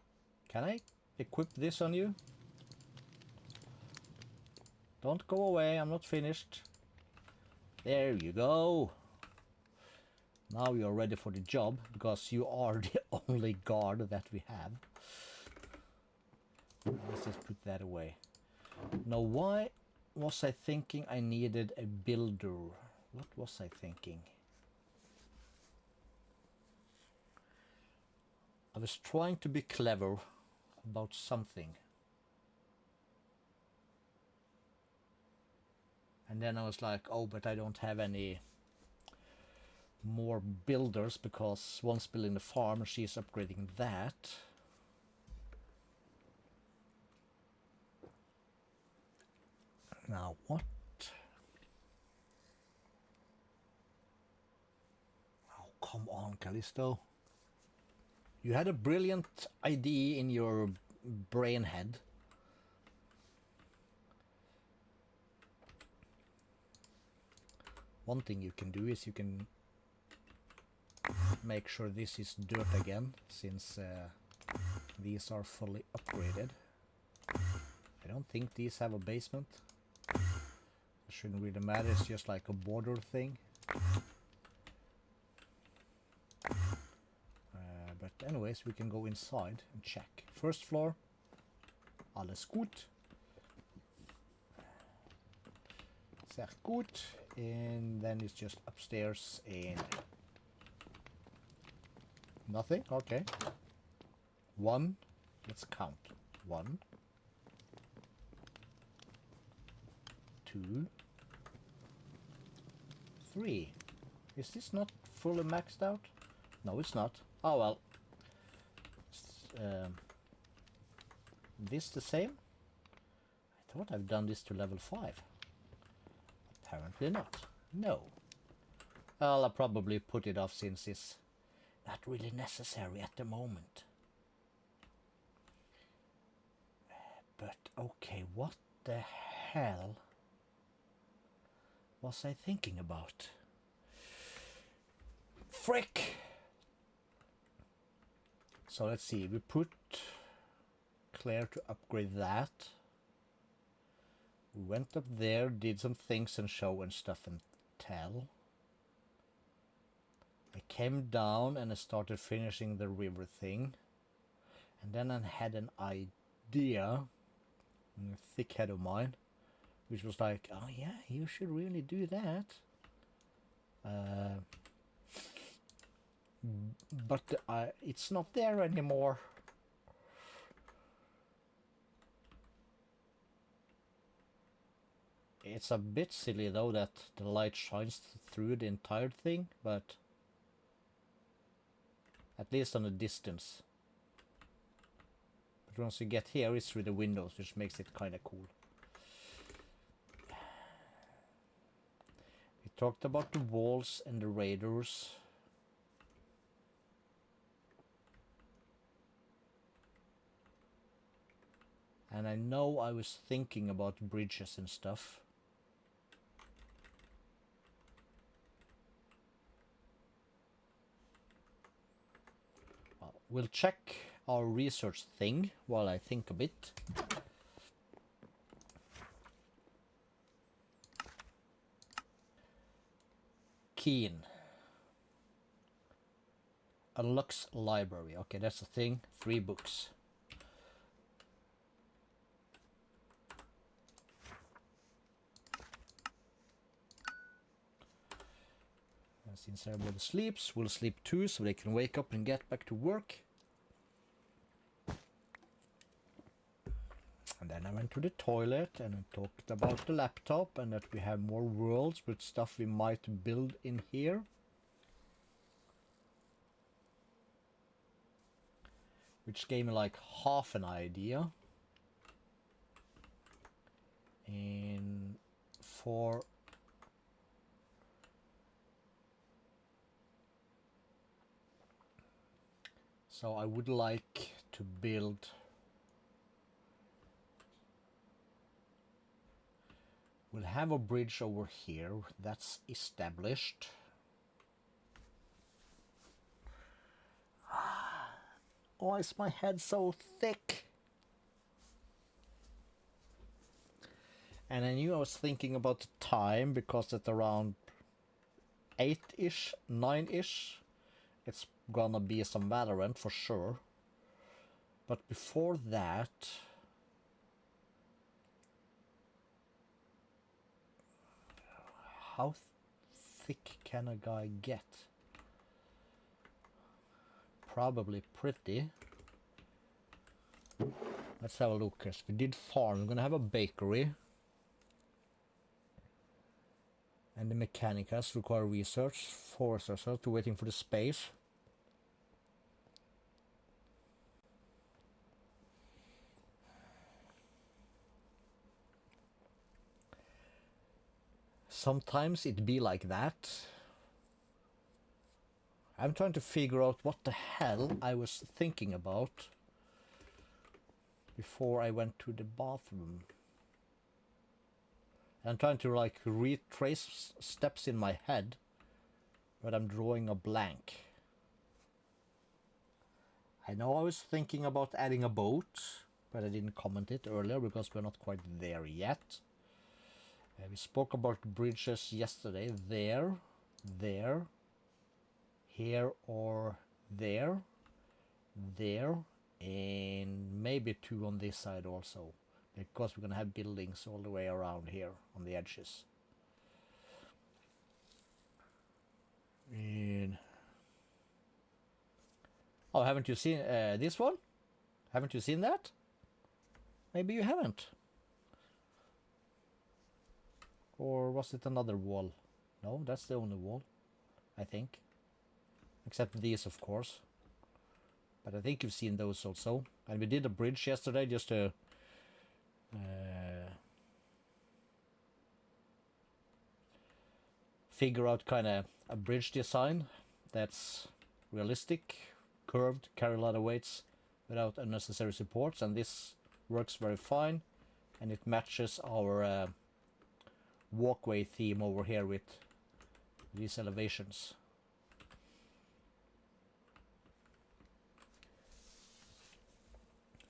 Can I equip this on you? Don't go away, I'm not finished. There you go. Now you're ready for the job, because you are the only guard that we have. Let's just put that away. Now, why was I thinking I needed a builder? What was I thinking? I was trying to be clever about something. And then I was like, oh, but I don't have any more builders, because one's building the farm and she's upgrading that. Now what? Oh, come on, Calisto. You had a brilliant idea in your brain head. One thing you can do is you can make sure this is dirt again, since these are fully upgraded. I don't think these have a basement. It shouldn't really matter, it's just like a border thing. But anyways, we can go inside and check. First floor, alles gut. Sehr gut. And then it's just upstairs and nothing. Okay. One. Let's count. 1, 2, 3. Is this not fully maxed out? No, it's not. Oh well. This the same? I thought I've done this to level 5. Apparently not. No. Well, I'll probably put it off since it's not really necessary at the moment. But okay, what the hell was I thinking about? Frick! So let's see, we put Claire to upgrade that. We went up there, did some things and show and stuff and tell. I came down and I started finishing the river thing. And then I had an idea, a thick head of mine, which was like, oh yeah, you should really do that. But it's not there anymore. It's a bit silly though that the light shines through the entire thing, but at least on a distance. But once you get here, it's through the windows, which makes it kind of cool. We talked about the walls and the raiders. And I know I was thinking about bridges and stuff. Well, we'll check our research thing while I think a bit. Keen. Unlocks library. Okay, that's the thing. 3 books. And since everybody sleeps, we'll sleep too, so they can wake up and get back to work. And then I went to the toilet and I talked about the laptop and that we have more worlds with stuff we might build in here. Which gave me like half an idea. And for so I would like to build we'll have a bridge over here that's established. Why is my head so thick? And I knew I was thinking about the time because at around 8-ish, 9-ish, it's gonna be some Valorant for sure. But before that, how thick can a guy get? Probably pretty. Let's have a look. Yes, we did farm. We're gonna have a bakery. And the mechanicals require research. Force ourselves to waiting for the space. Sometimes it be like that. I'm trying to figure out what the hell I was thinking about before I went to the bathroom. I'm trying to like retrace steps in my head, but I'm drawing a blank. I know I was thinking about adding a boat, but I didn't comment it earlier because we're not quite there yet. We spoke about bridges yesterday. There, here or there, and maybe 2 on this side also. Because we're going to have buildings all the way around here on the edges. And oh, haven't you seen this one? Haven't you seen that? Maybe you haven't. Or was it another wall? No, that's the only wall, I think. Except these, of course. But I think you've seen those also. And we did a bridge yesterday just to figure out kind of a bridge design that's realistic, curved, carry a lot of weights without unnecessary supports, and this works very fine, and it matches our walkway theme over here with these elevations.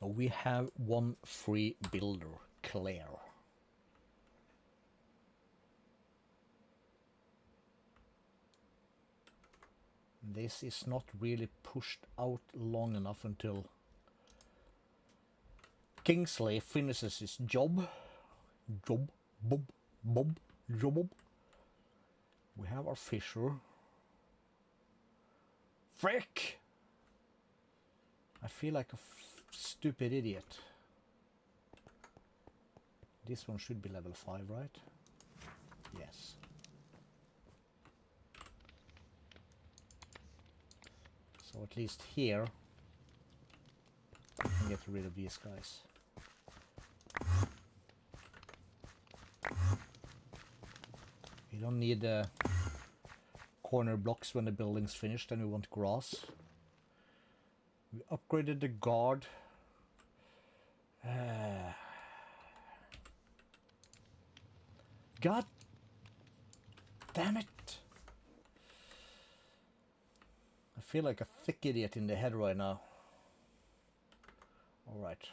We have 1 free builder, Claire. This is not really pushed out long enough until Kingsley finishes his job. We have our fissure. Frick! I feel like a stupid idiot. This one should be level 5, right? Yes. So at least here I can get rid of these guys. We don't need corner blocks when the building's finished, and we want grass. We upgraded the guard. God damn it! I feel like a thick idiot in the head right now. Alright.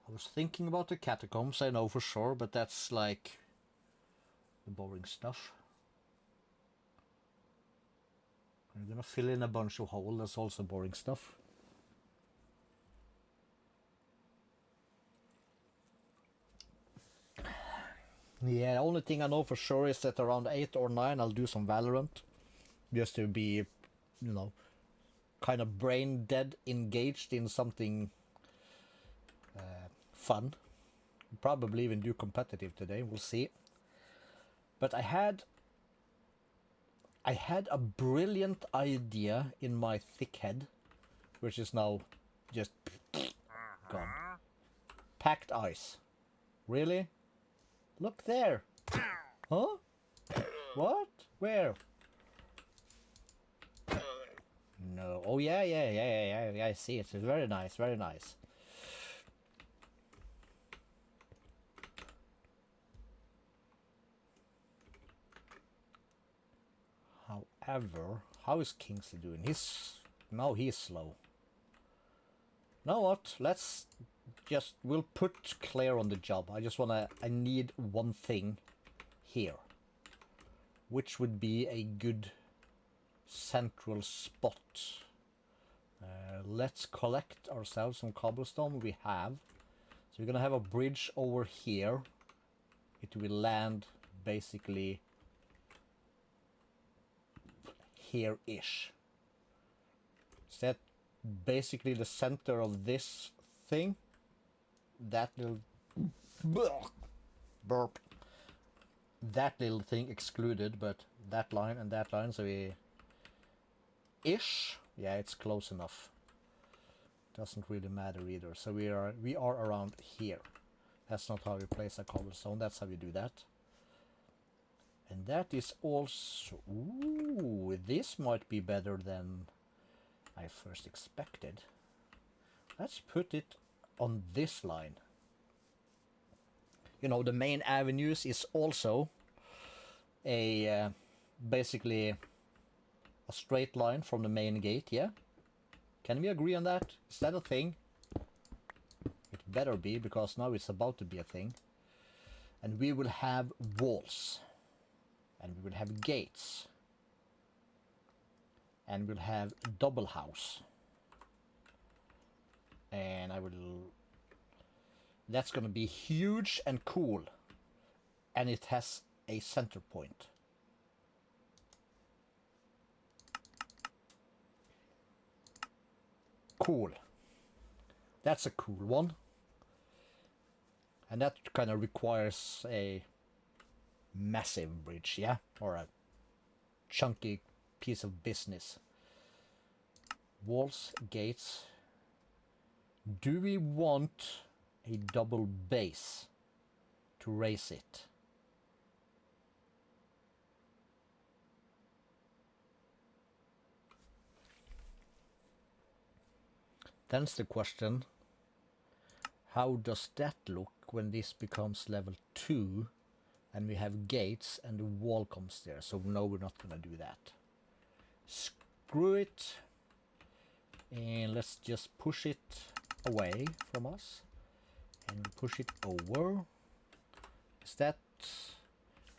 I was thinking about the catacombs, I know for sure, but that's like the boring stuff. I'm gonna fill in a bunch of holes, that's also boring stuff. Yeah, the only thing I know for sure is that around 8 or 9 I'll do some Valorant. Just to be, you know, kind of brain dead engaged in something fun. Probably even do competitive today, we'll see. But I had a brilliant idea in my thick head, which is now just gone. Packed ice. Really? Look there. Huh? What? Where? No. Oh yeah, I see it. It's very nice, very nice. However, how is Kingsley doing? He's slow. Know what? We'll put Claire on the job. I need one thing here, which would be a good central spot. Let's collect ourselves some cobblestone. We have. So we're gonna have a bridge over here. It will land basically here-ish. Is that basically the center of this thing? That little burp. That little thing excluded, but that line and that line, so yeah, it's close enough. Doesn't really matter either. So we are around here. That's not how you place a cobblestone, that's how you do that. And that is also... Ooh, this might be better than I first expected. Let's put it on this line. You know, the main avenues is also a basically a straight line from the main gate, yeah? Can we agree on that? Is that a thing? It better be, because now it's about to be a thing. And we will have walls. And we will have gates. And we'll have double house. And that's gonna be huge and cool. And it has a center point. Cool. That's a cool one. And that kind of requires a massive bridge, yeah? Or a chunky piece of business. Walls, gates. Do we want a double base to raise it? That's the question. How does that look when this becomes level 2 and we have gates and the wall comes there? So no, we're not gonna do that. Screw it. And let's just push it away from us. And push it over. Is that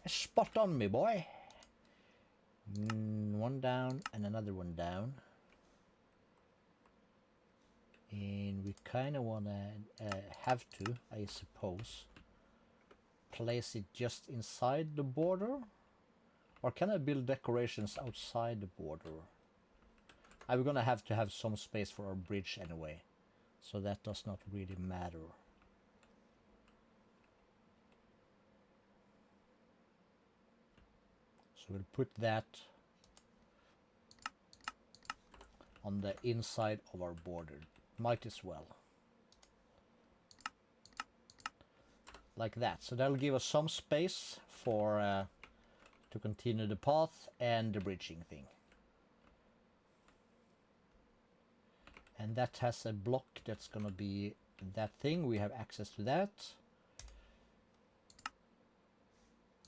spot on, me boy? One down and another one down. And we kind of want to have to, I suppose. place it just inside the border? Or can I build decorations outside the border? I'm gonna have to have some space for our bridge anyway, so that does not really matter. So we'll put that on the inside of our border. Might as well. Like that. So that'll give us some space for to continue the path and the bridging thing. And that has a block that's gonna be that thing. We have access to that.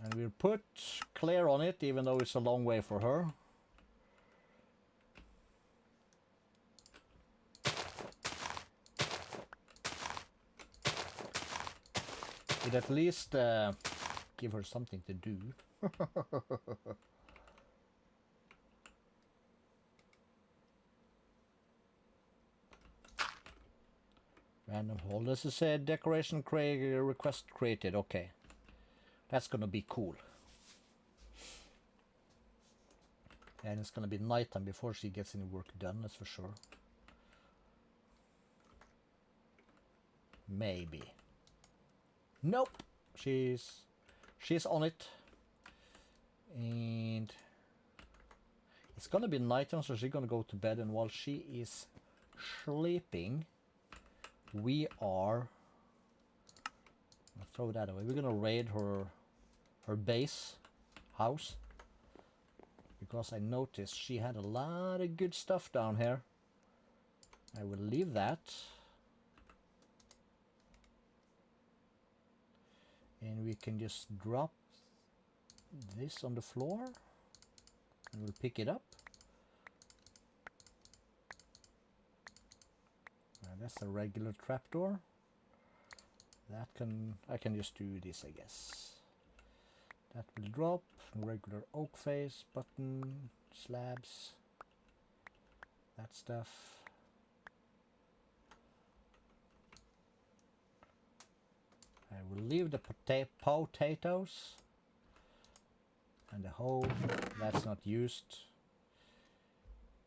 And we'll put Claire on it, even though it's a long way for her. It at least give her something to do. Random hole. This is a decoration request created. Okay. That's gonna be cool. And it's gonna be nighttime before she gets any work done, that's for sure. Maybe. Nope. She's on it. And it's gonna be nighttime, so she's gonna go to bed, and while she is sleeping, we are... I'll throw that away. We're gonna raid her base house, because I noticed she had a lot of good stuff down here. I will leave that. And we can just drop this on the floor and we'll pick it up. That's a regular trapdoor. I can just do this, I guess. That will drop. Regular oak face, button, slabs, that stuff. I will leave the potatoes and the hole that's not used,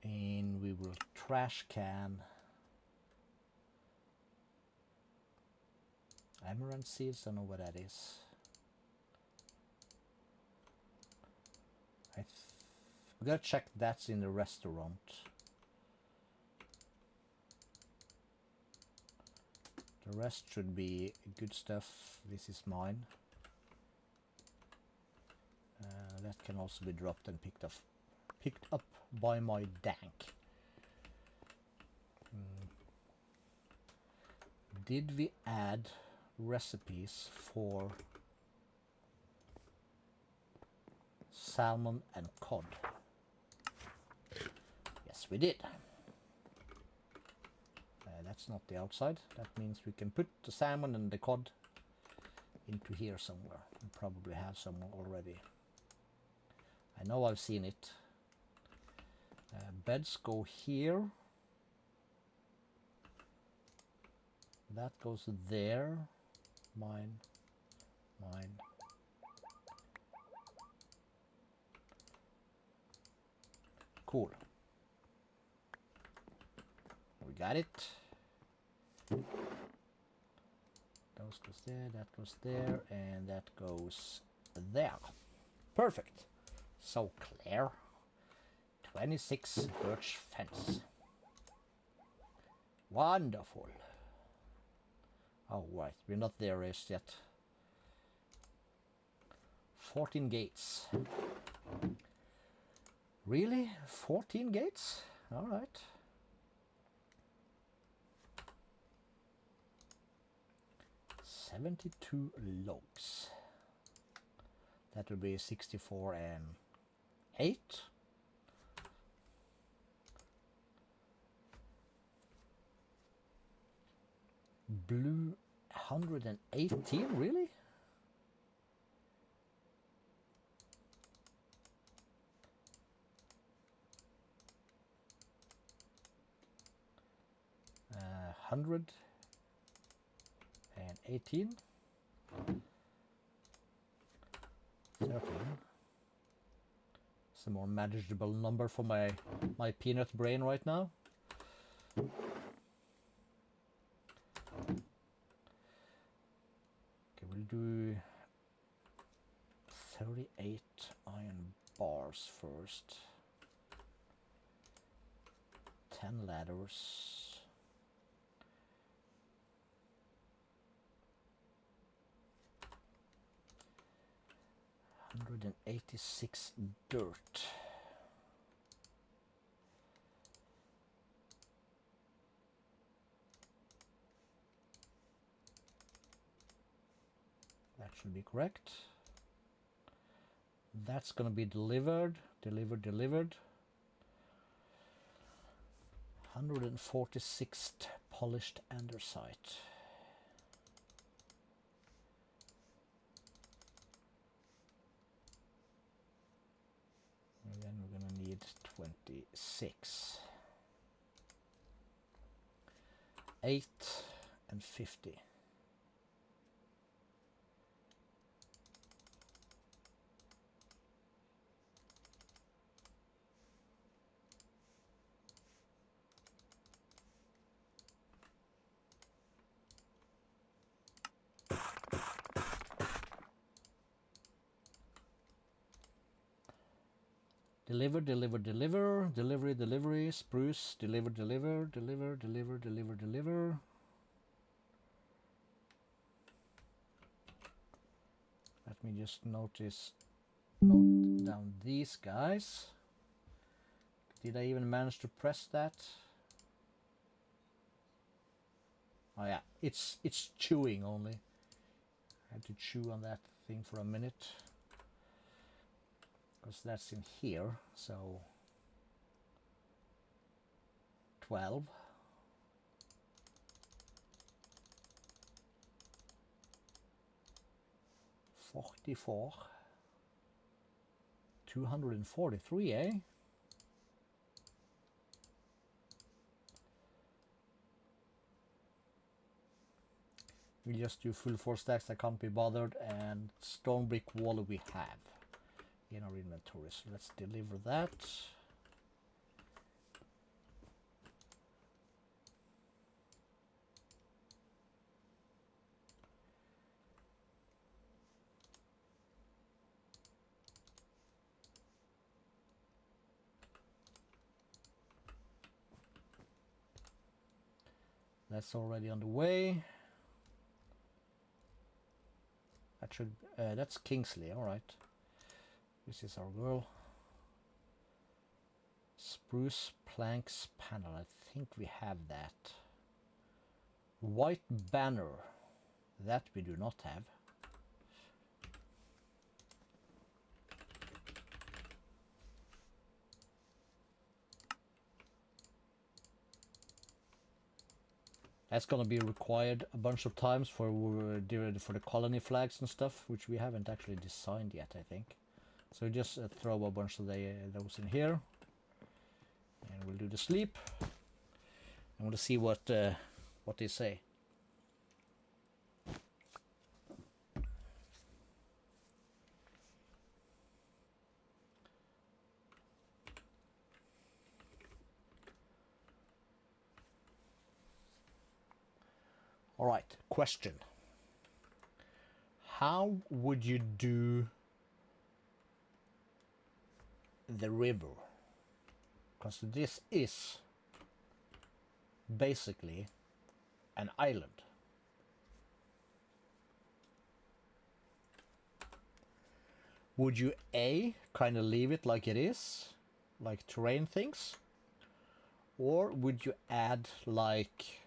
and we will trash can amaranth seeds. Don't know what that is. We gotta check that's in the restaurant. The rest should be good stuff. This is mine. That can also be dropped and picked up by my dank. Did we add recipes for salmon and cod? Yes, we did. That's not the outside. That means we can put the salmon and the cod into here somewhere. We probably have some already. I know I've seen it. Beds go here. That goes there. Mine. Cool. We got it. Those goes there, that goes there, and that goes there. Perfect. So Claire, 26 birch fence. Wonderful. Oh right, we're not there as yet. 14 gates. Really? 14 gates? All right. $72 logs. That will be 64 and 8. Blue 118, really? $118. It's a more manageable number for my peanut brain right now. Okay, we'll do 38 iron bars first. 10 ladders. 186 dirt. That should be correct. That's going to be delivered. 146th polished andesite. And then we're going to need 26. 8 and 50. Delivery, spruce, deliver. Let me just note down these guys. Did I even manage to press that? Oh yeah, it's chewing only. I had to chew on that thing for a minute. Because that's in here, so 12. 44. 243, eh? We just do full 4 stacks, I can't be bothered, and stone brick wall we have in our inventory. So let's deliver that. That's already on the way. That should that's Kingsley, all right. This is our girl. Spruce planks panel. I think we have that. White banner. That we do not have. That's gonna be required a bunch of times for the colony flags and stuff, which we haven't actually designed yet, I think. So just throw a bunch of those in here, and we'll do the sleep. And we'll see what they say. All right, question. How would you do the river? Because this is basically an island. Would you A, kind of leave it like it is, like terrain things? Or would you add like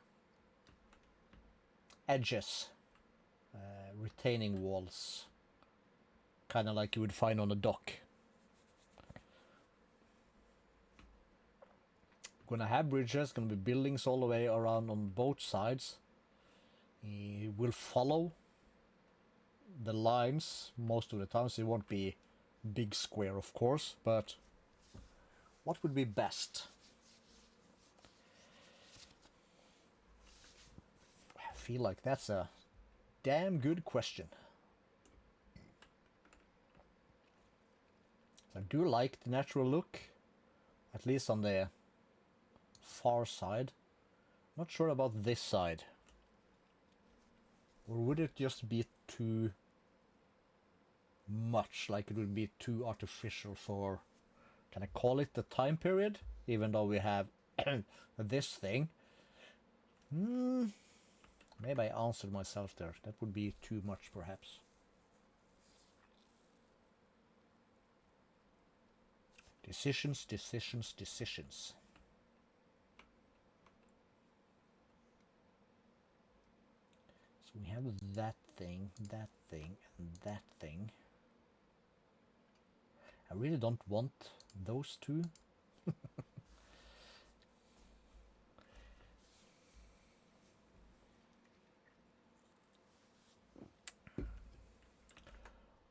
edges, retaining walls, kind of like you would find on a dock? Gonna have bridges, gonna be buildings all the way around on both sides. You will follow the lines most of the time, so it won't be big square, of course, but what would be best? I feel like that's a damn good question. I do like the natural look, at least on the far side. Not sure about this side. Or would it just be too much, like it would be too artificial for, can I call it the time period? Even though we have this thing. Maybe I answered myself there. That would be too much perhaps. Decisions, decisions, decisions. So we have that thing, and that thing. I really don't want those two.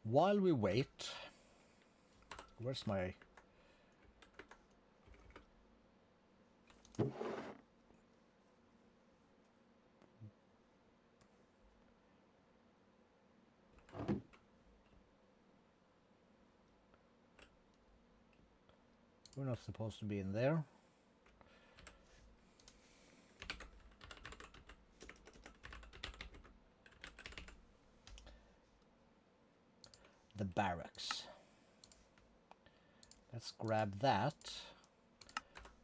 While we wait, where's my... We're not supposed to be in there. The barracks. Let's grab that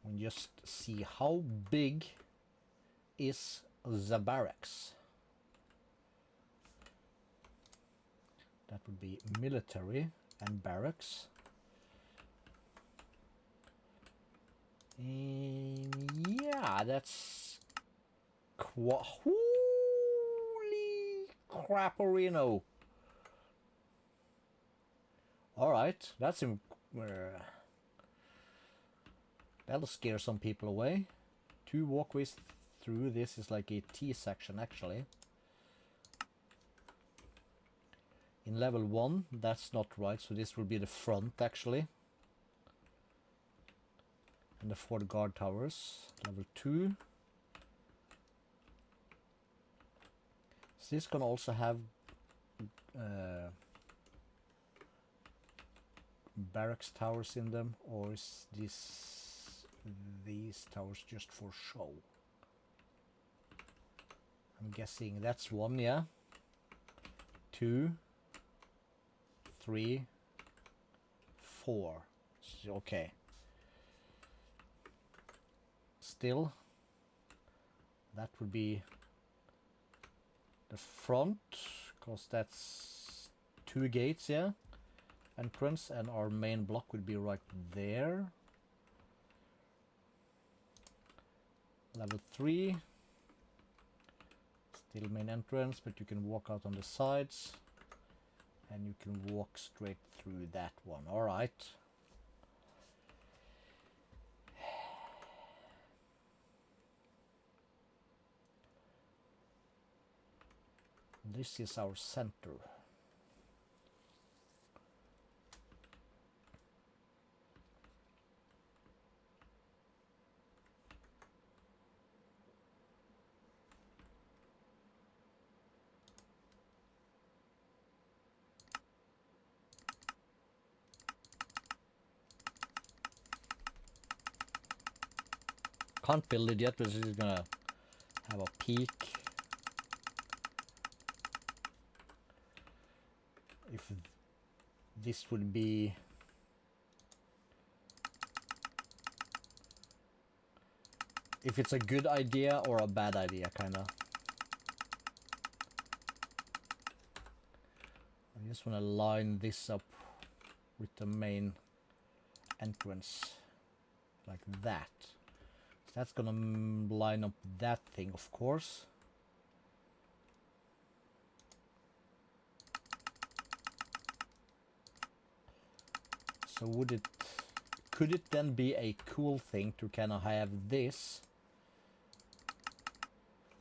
and just see how big is the barracks. That would be military and barracks. And yeah, that's holy crapperino. All right, that's that'll scare some people away. 2 walkways through. This is like a T section actually. In level 1, that's not right, so this will be the front actually. And the 4 guard towers. Level 2. So this can also have barracks towers in them, or is these towers just for show? I'm guessing that's 1, yeah. 2, 3, 4. Okay. Still, that would be the front, because that's 2 gates, yeah. Entrance, and our main block would be right there. Level 3. Still main entrance, but you can walk out on the sides. And you can walk straight through that one. Alright. This is our center. Can't build it yet, but this is gonna have a peak. If this would be... if it's a good idea or a bad idea, kinda. I just wanna line this up with the main entrance. Like that. That's gonna line up that thing, of course. So could it then be a cool thing to kind of have this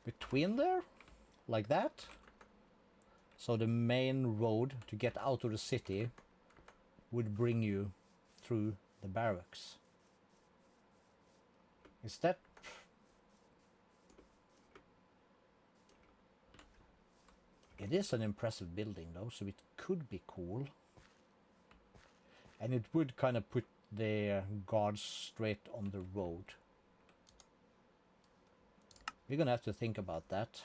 between there, like that? So the main road to get out of the city would bring you through the barracks. Is that... It is an impressive building though, so it could be cool. And it would kind of put the guards straight on the road. We're gonna have to think about that.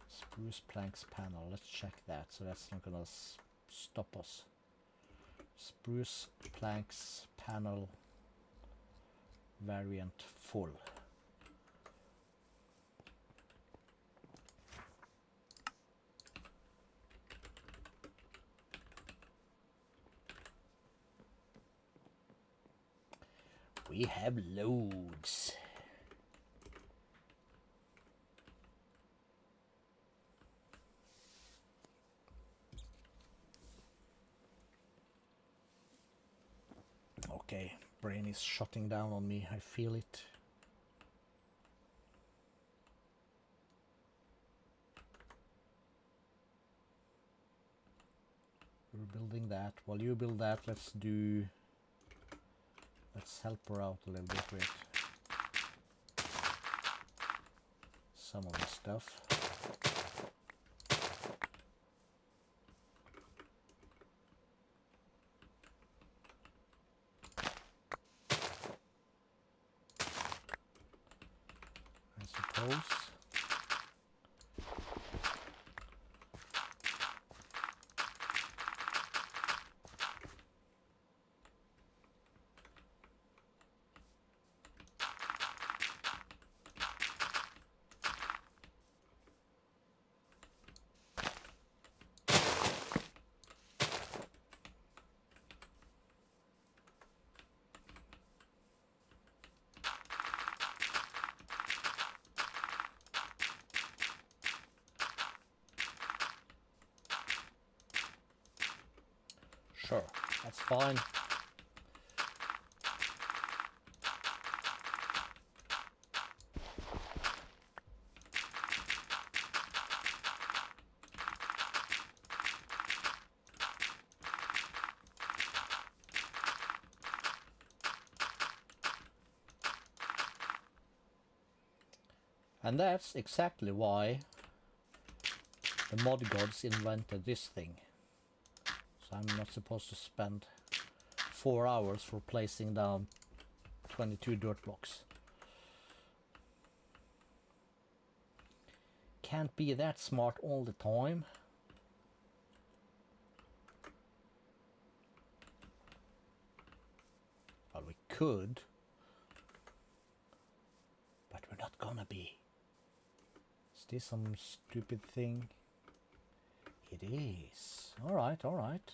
Spruce planks panel, let's check that, so that's not gonna stop us. Spruce planks panel variant full. We have loads. Okay, brain is shutting down on me, I feel it. We're building that. While you build that, let's help her out a little bit with some of the stuff. I suppose. Sure, that's fine. And that's exactly why the mod gods invented this thing. So I'm not supposed to spend 4 hours for placing down 22 dirt blocks. Can't be that smart all the time. Well, we could, but we're not gonna be. Is this some stupid thing? It is. Alright, alright.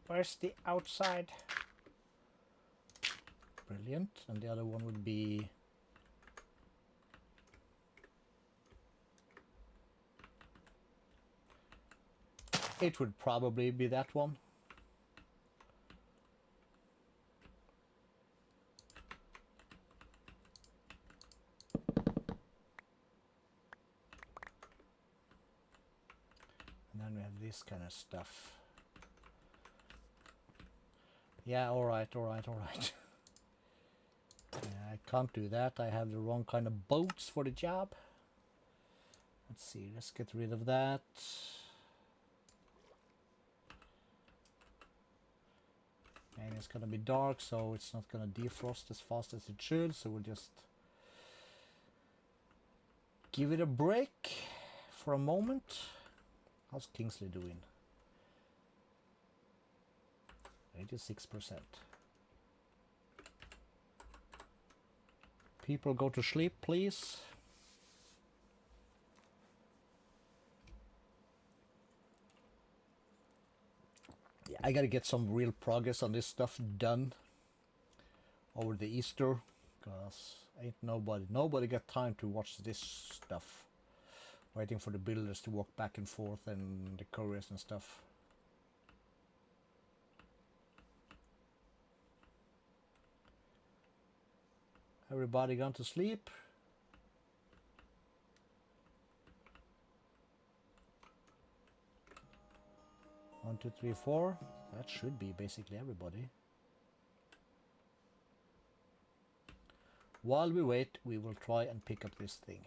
Where's the outside? Brilliant. And the other one would be... It would probably be that one. And then we have this kind of stuff. Yeah, alright, alright, alright. Yeah, I can't do that. I have the wrong kind of boats for the job. Let's see, let's get rid of that. And it's gonna be dark, so it's not gonna defrost as fast as it should, so we'll just give it a break for a moment. How's Kingsley doing? 86%. People go to sleep, please. Yeah, I gotta get some real progress on this stuff done over the Easter Because ain't nobody got time to watch this stuff. Waiting for the builders to walk back and forth and the couriers and stuff. Everybody gone to sleep? 1, 2, 3, 4. That should be basically everybody. While we wait, we will try and pick up this thing.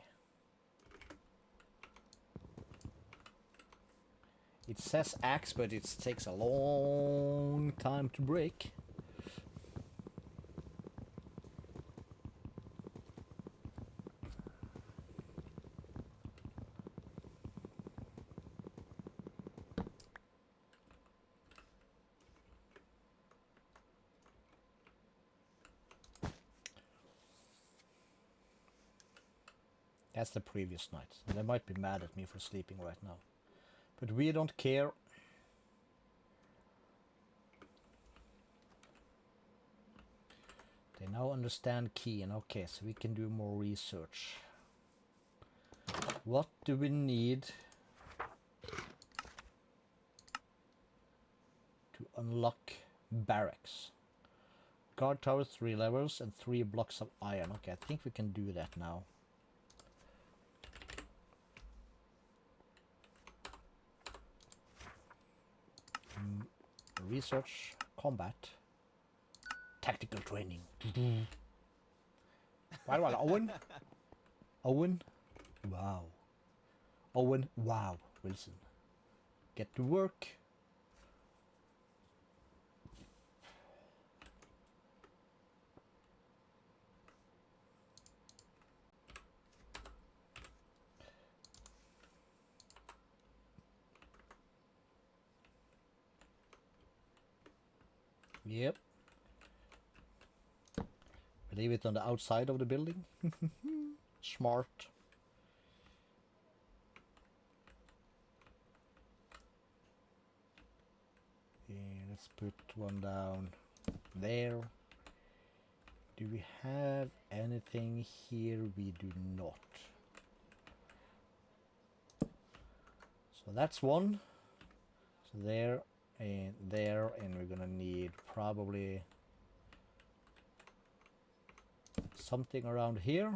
It says axe, but it takes a long time to break. That's the previous night. They might be mad at me for sleeping right now. But we don't care. They now understand key, and okay, so we can do more research. What do we need to unlock barracks? Guard tower 3 levels and 3 blocks of iron. Okay, I think we can do that now. Research, combat, tactical training. Well, Owen. Owen. Wow. Owen. Wow. Wilson. Get to work. Yep. Leave it on the outside of the building. Smart. Yeah, let's put one down there. Do we have anything here? We do not. So that's one. So there, and we're gonna need probably something around here.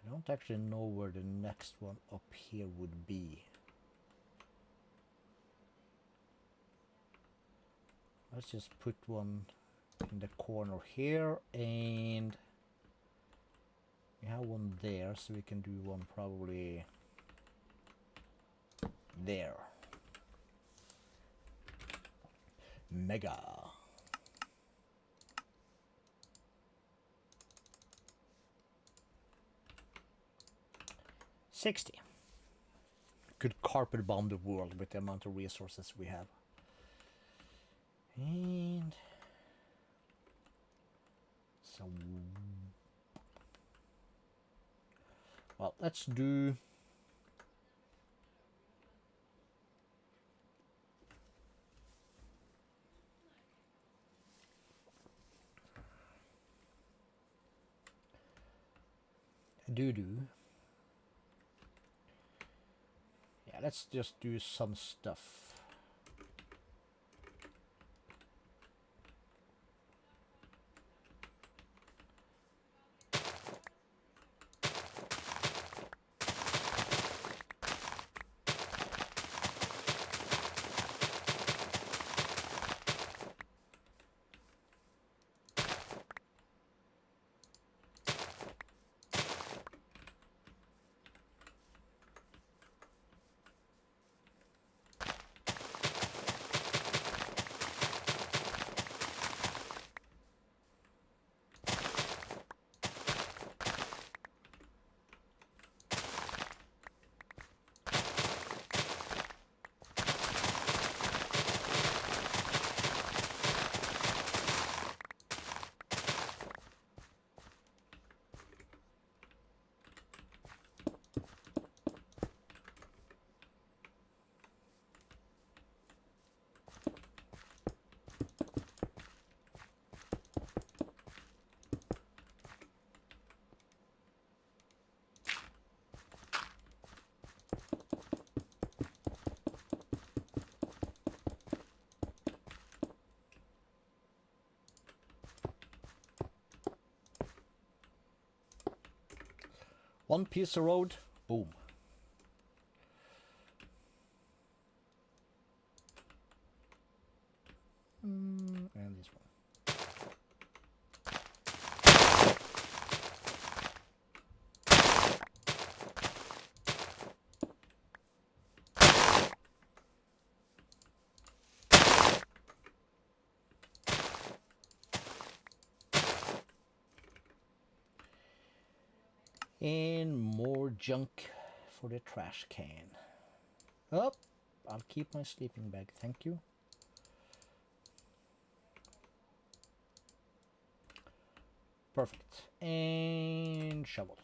I don't actually know where the next one up here would be. Let's just put one in the corner here, and we have one there, so we can do one probably there. Mega. $60. Could carpet bomb the world with the amount of resources we have. And so, well, let's do yeah, let's just do some stuff. One piece of road, boom. And this one. And more junk for the trash can. Oh, I'll keep my sleeping bag, thank you. Perfect. And shovel.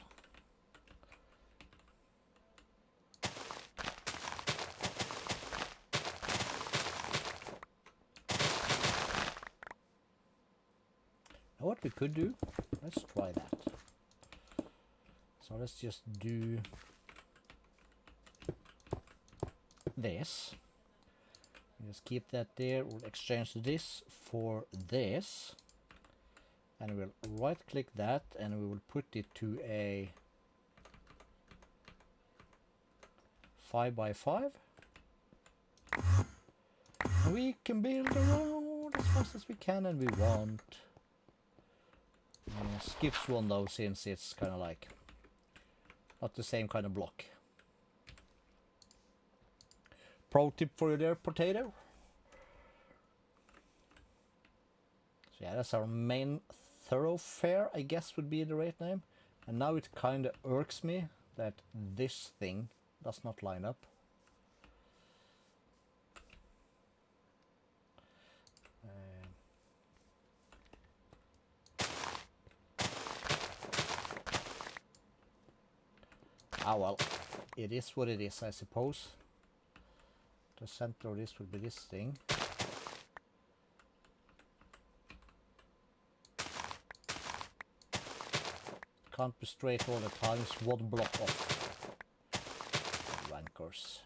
Now what we could do, let's try that. So let's just do this. Just keep that there. We'll exchange this for this. And we'll right click that and we will put it to a 5x5. And we can build a road as fast as we can and we want. Skips one though, since it's kind of like not the same kind of block. Pro tip for you there, potato. So yeah, that's our main thoroughfare, I guess would be the right name. And now it kind of irks me that this thing does not line up. Ah well, it is what it is, I suppose. The center of this would be this thing. Can't be straight all the time, it's one block off. Wankers.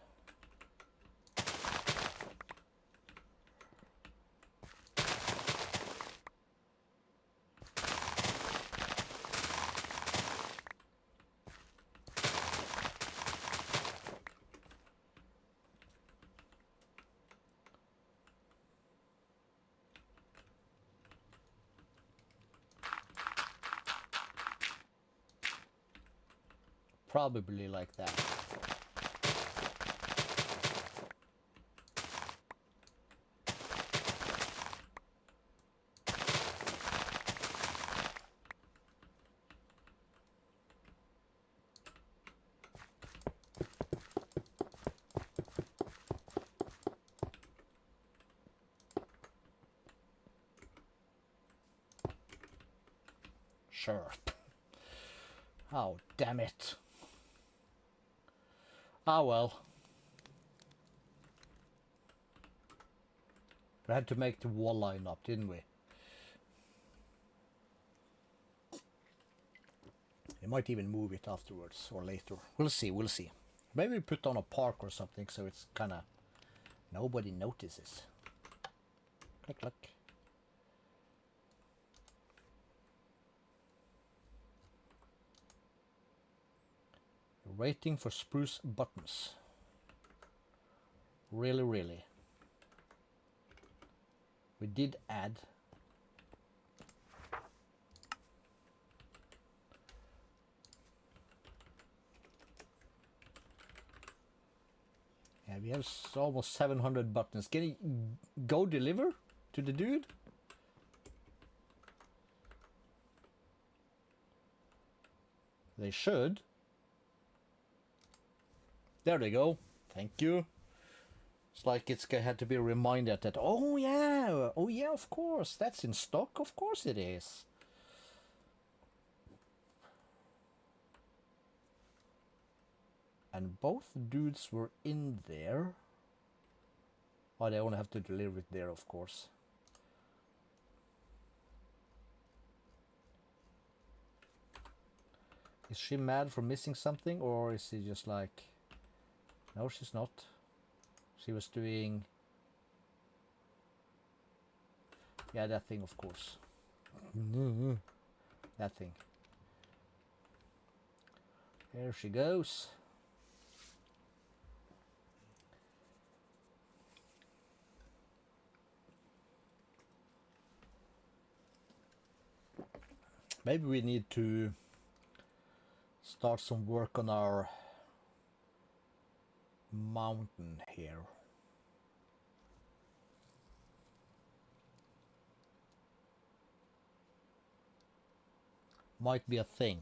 Probably like that. Sure. Oh, damn it. Ah well. We had to make the wall line up, didn't we? We might even move it afterwards or later. We'll see, we'll see. Maybe we put on a park or something so it's kinda nobody notices. Click, click. Rating for spruce buttons. Really, really. We did add. Yeah, we have almost 700 buttons. Can you go deliver to the dude? They should. There they go. Thank you. It's like it's had to be reminded that, oh yeah, of course, that's in stock. Of course it is. And both dudes were in there. Oh, they only have to deliver it there, of course. Is she mad for missing something, or is she just like... No, she's not. She was doing... Yeah, that thing, of course. That thing. There she goes. Maybe we need to start some work on our mountain here. Might be a thing.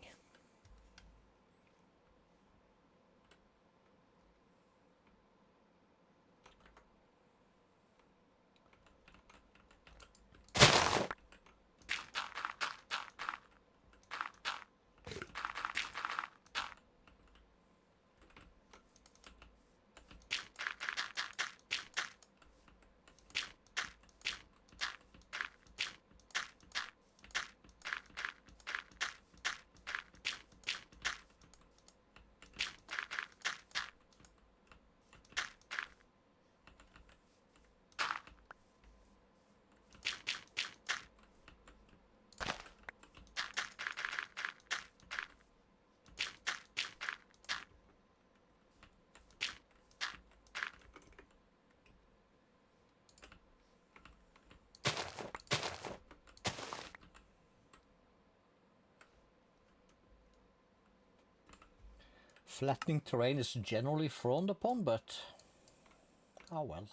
Flattening terrain is generally frowned upon, but oh well.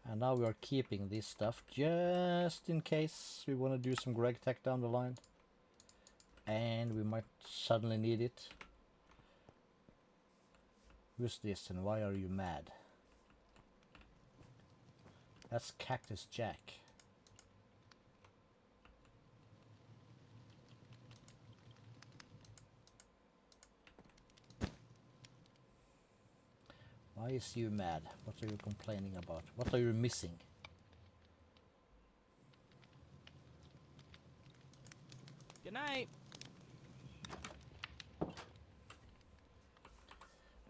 And now we are keeping this stuff just in case we want to do some Greg tech down the line. And we might suddenly need it. Who's this and why are you mad? That's Cactus Jack. Why is you mad? What are you complaining about? What are you missing? Good night.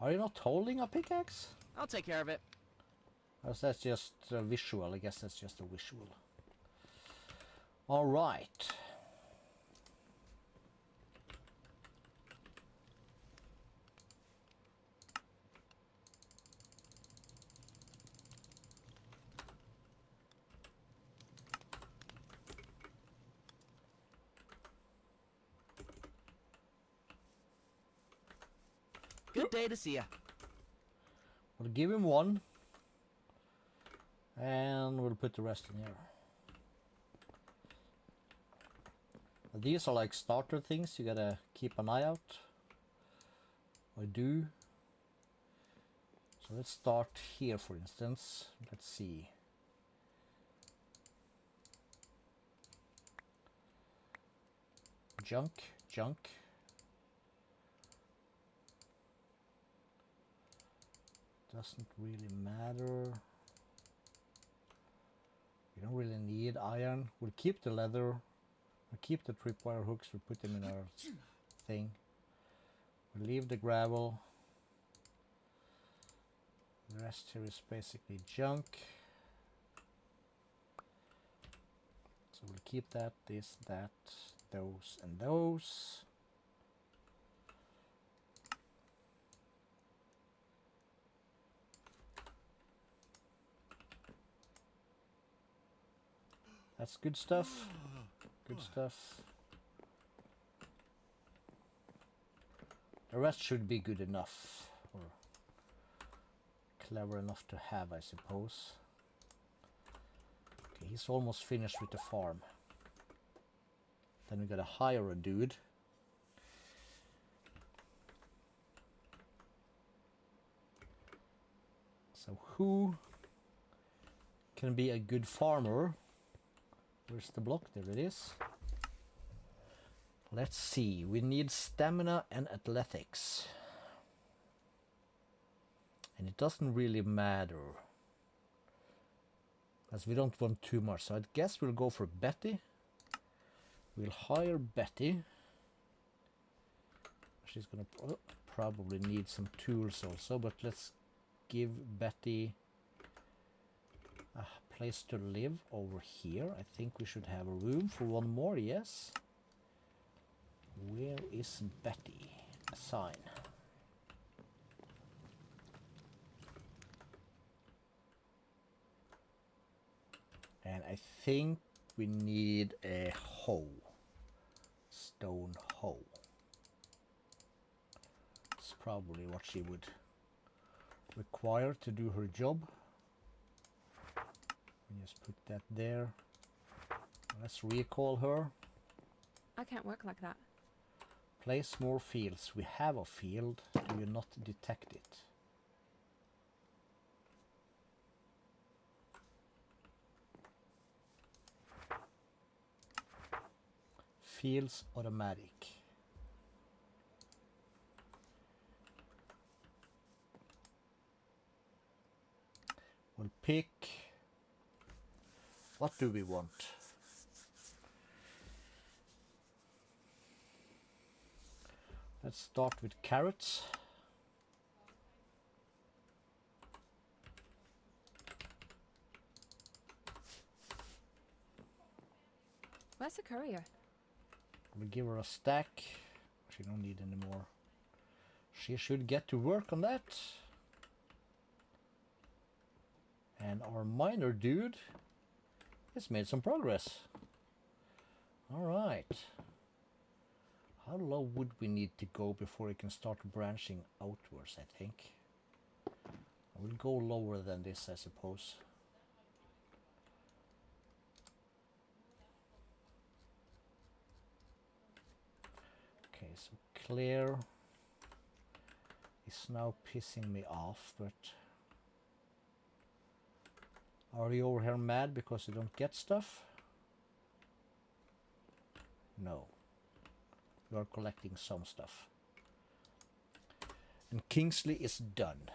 Are you not holding a pickaxe? I'll take care of it. Or is that just a visual? I guess that's just a visual. All right. Good day to see ya. We'll give him one. And we'll put the rest in here. These are like starter things you gotta keep an eye out. I do. So let's start here, for instance. Let's see. Junk, junk. Doesn't really matter. We don't really need iron. We'll keep the leather. We'll keep the tripwire hooks. We'll put them in our thing. We'll leave the gravel. The rest here is basically junk. So we'll keep that, this, that, those, and those. That's good stuff. Good stuff. The rest should be good enough. Or clever enough to have, I suppose. Okay, he's almost finished with the farm. Then we gotta hire a dude. So who can be a good farmer? Where's the block? There it is. Let's see. We need stamina and athletics. And it doesn't really matter, as we don't want too much. So I guess we'll go for Betty. We'll hire Betty. She's gonna probably need some tools also, but let's give Betty a place to live over here. I think we should have a room for one more, yes. Where is Betty? Assign. And I think we need a hoe. Stone hoe. It's probably what she would require to do her job. Just put that there. Let's recall her. I can't work like that. Place more fields. We have a field. Do you not detect it? Fields automatic. We'll pick. What do we want? Let's start with carrots. Where's the courier? We'll give her a stack. She don't need any more. She should get to work on that. And our miner dude has made some progress. Alright. How low would we need to go before we can start branching outwards, I think? I will go lower than this, I suppose. Okay, so Claire is now pissing me off, but are you over here mad because you don't get stuff? No. You are collecting some stuff. And Kingsley is done.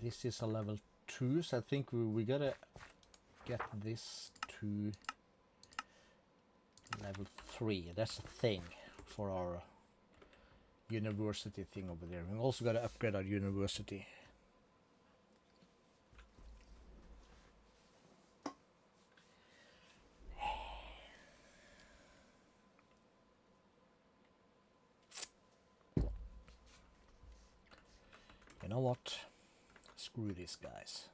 This is a level 2, so I think we gotta get this to level 3. That's a thing for our university thing over there. We also gotta upgrade our university. You know what? Screw these guys.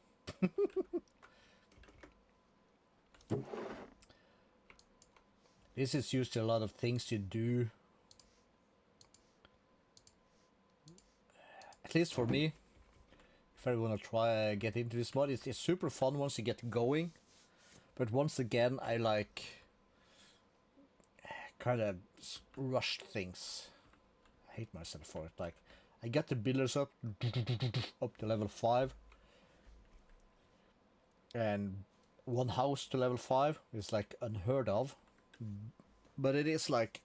This is used in a lot of things to do. At least for me. If I want to try get into this mod, it's super fun once you get going. But once again, I like kind of rushed things. I hate myself for it. Like, I got the builders up to level 5. And one house to level 5 is like unheard of. But it is like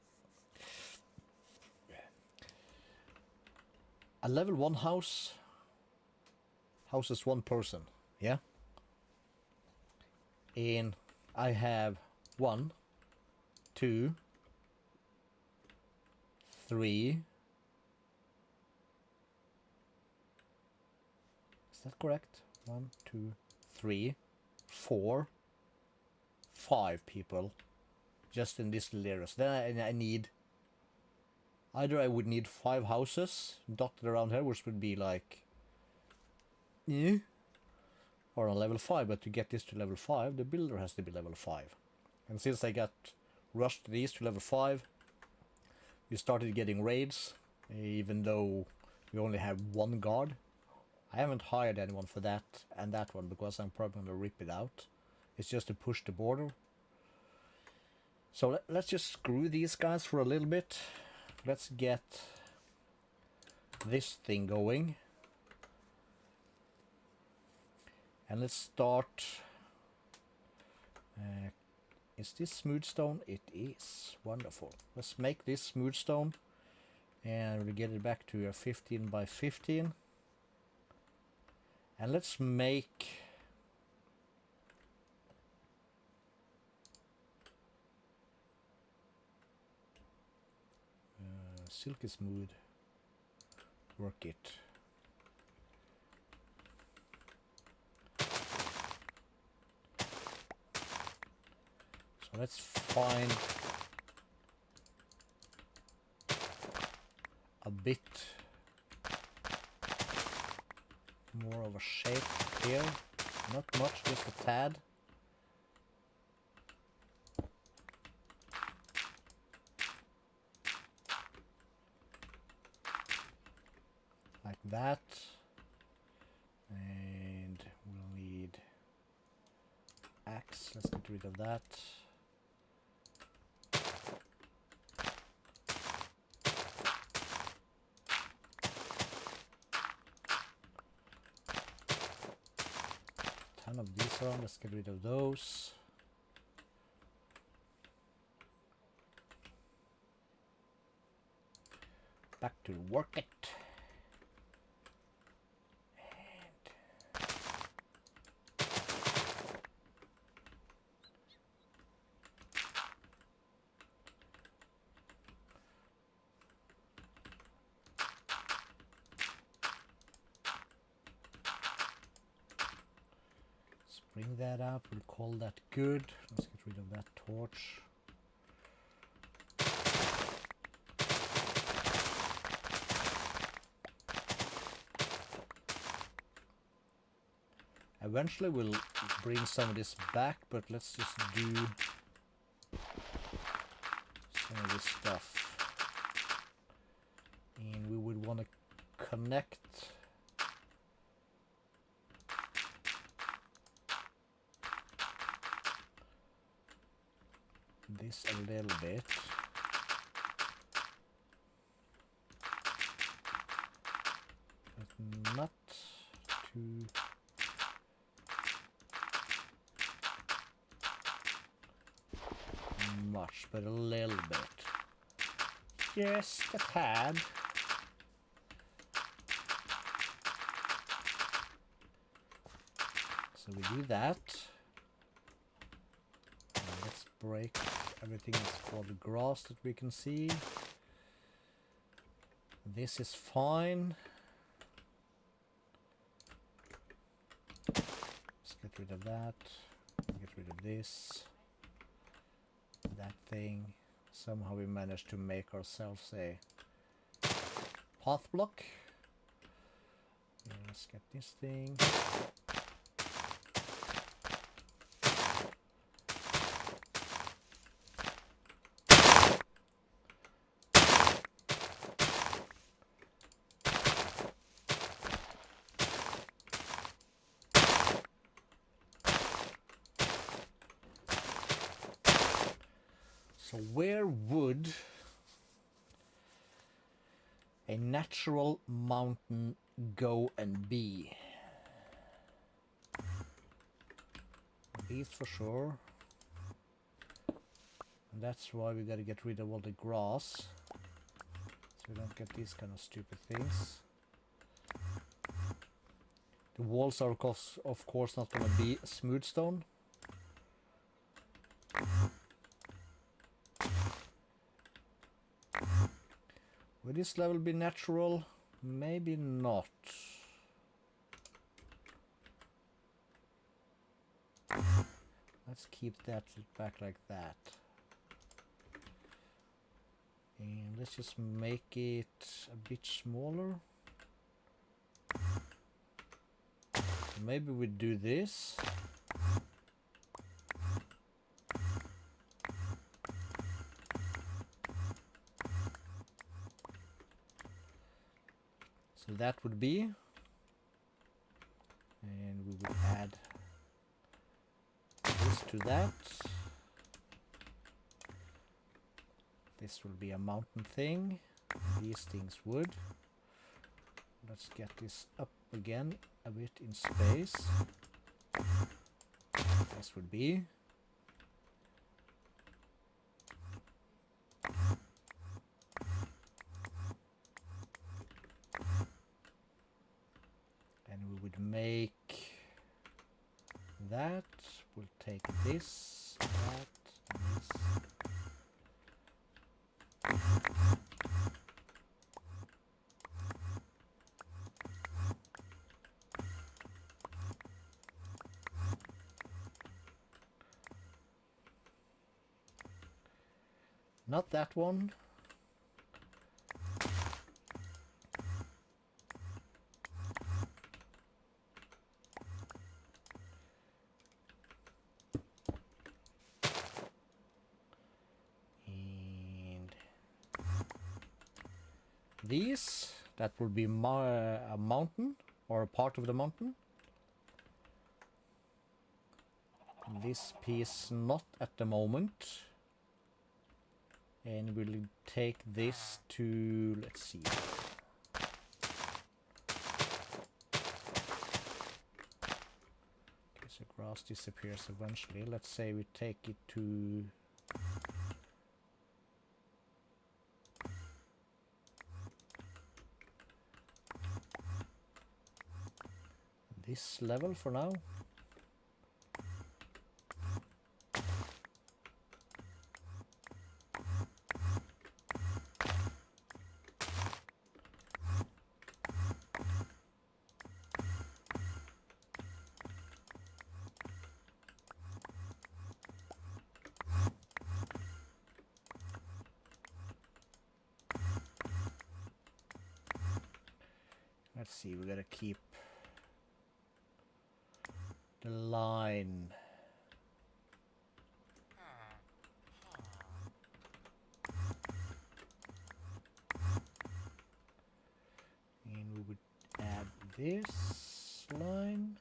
a level 1 house houses 1 person, yeah? And I have 1, 2, 3. Is that correct? 1, 2, 3, 4, 5 people just in this little area. So then I need either I would need 5 houses dotted around here, which would be like or on level 5, but to get this to level 5 the builder has to be level 5. And since I got rushed these to level 5, we started getting raids, even though we only have 1 guard. I haven't hired anyone for that and that one because I'm probably gonna rip it out. It's just to push the border. So let's just screw these guys for a little bit. Let's get this thing going. And let's start. Is this smooth stone? It is. Wonderful. Let's make this smooth stone. And we'll get it back to a 15 by 15. And let's make silky smooth. Work it. So let's find a bit more of a shape here. Not much, just a tad. Like that. And we'll need axe. Let's get rid of that. Ton of these around. Let's get rid of those. Back to work it. Bring that up, we'll call that good. Let's get rid of that torch. Eventually we'll bring some of this back, but let's just do some of this stuff. And we would want to connect this a little bit. But not too much, but a little bit. Just a tad. So we do that. And let's break everything that's called grass that we can see. This is fine. Let's get rid of that. Get rid of this. That thing. Somehow we managed to make ourselves a path block. Yeah, let's get this thing. So where would a natural mountain go and be? These for sure. And that's why we gotta get rid of all the grass. So we don't get these kind of stupid things. The walls are of course not gonna be smooth stone. Will this level be natural? Maybe not. Let's keep that back like that. And let's just make it a bit smaller. Maybe we do this. So that would be, and we would add this to that. This will be a mountain thing. These things would. Let's get this up again a bit in space. This would be. And we would make that. We'll take this, that, and this. Not that one. And these, that will be a mountain or a part of the mountain. This piece not at the moment. And we'll take this to, let's see. Okay, so grass disappears eventually. Let's say we take it to this level for now. Let's see, we gotta keep the line. And we would add this line.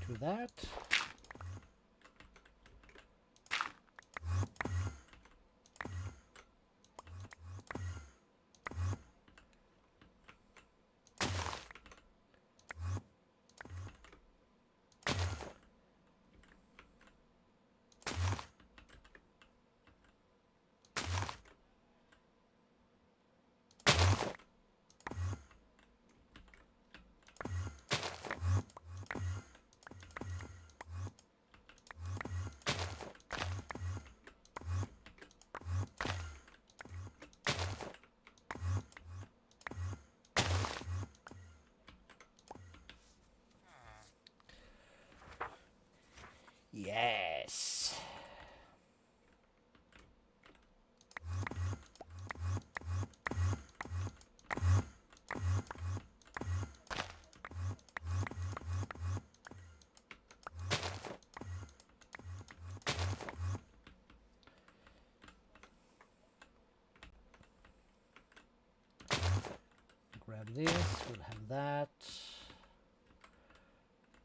To that. Yes. Grab this, we'll have that.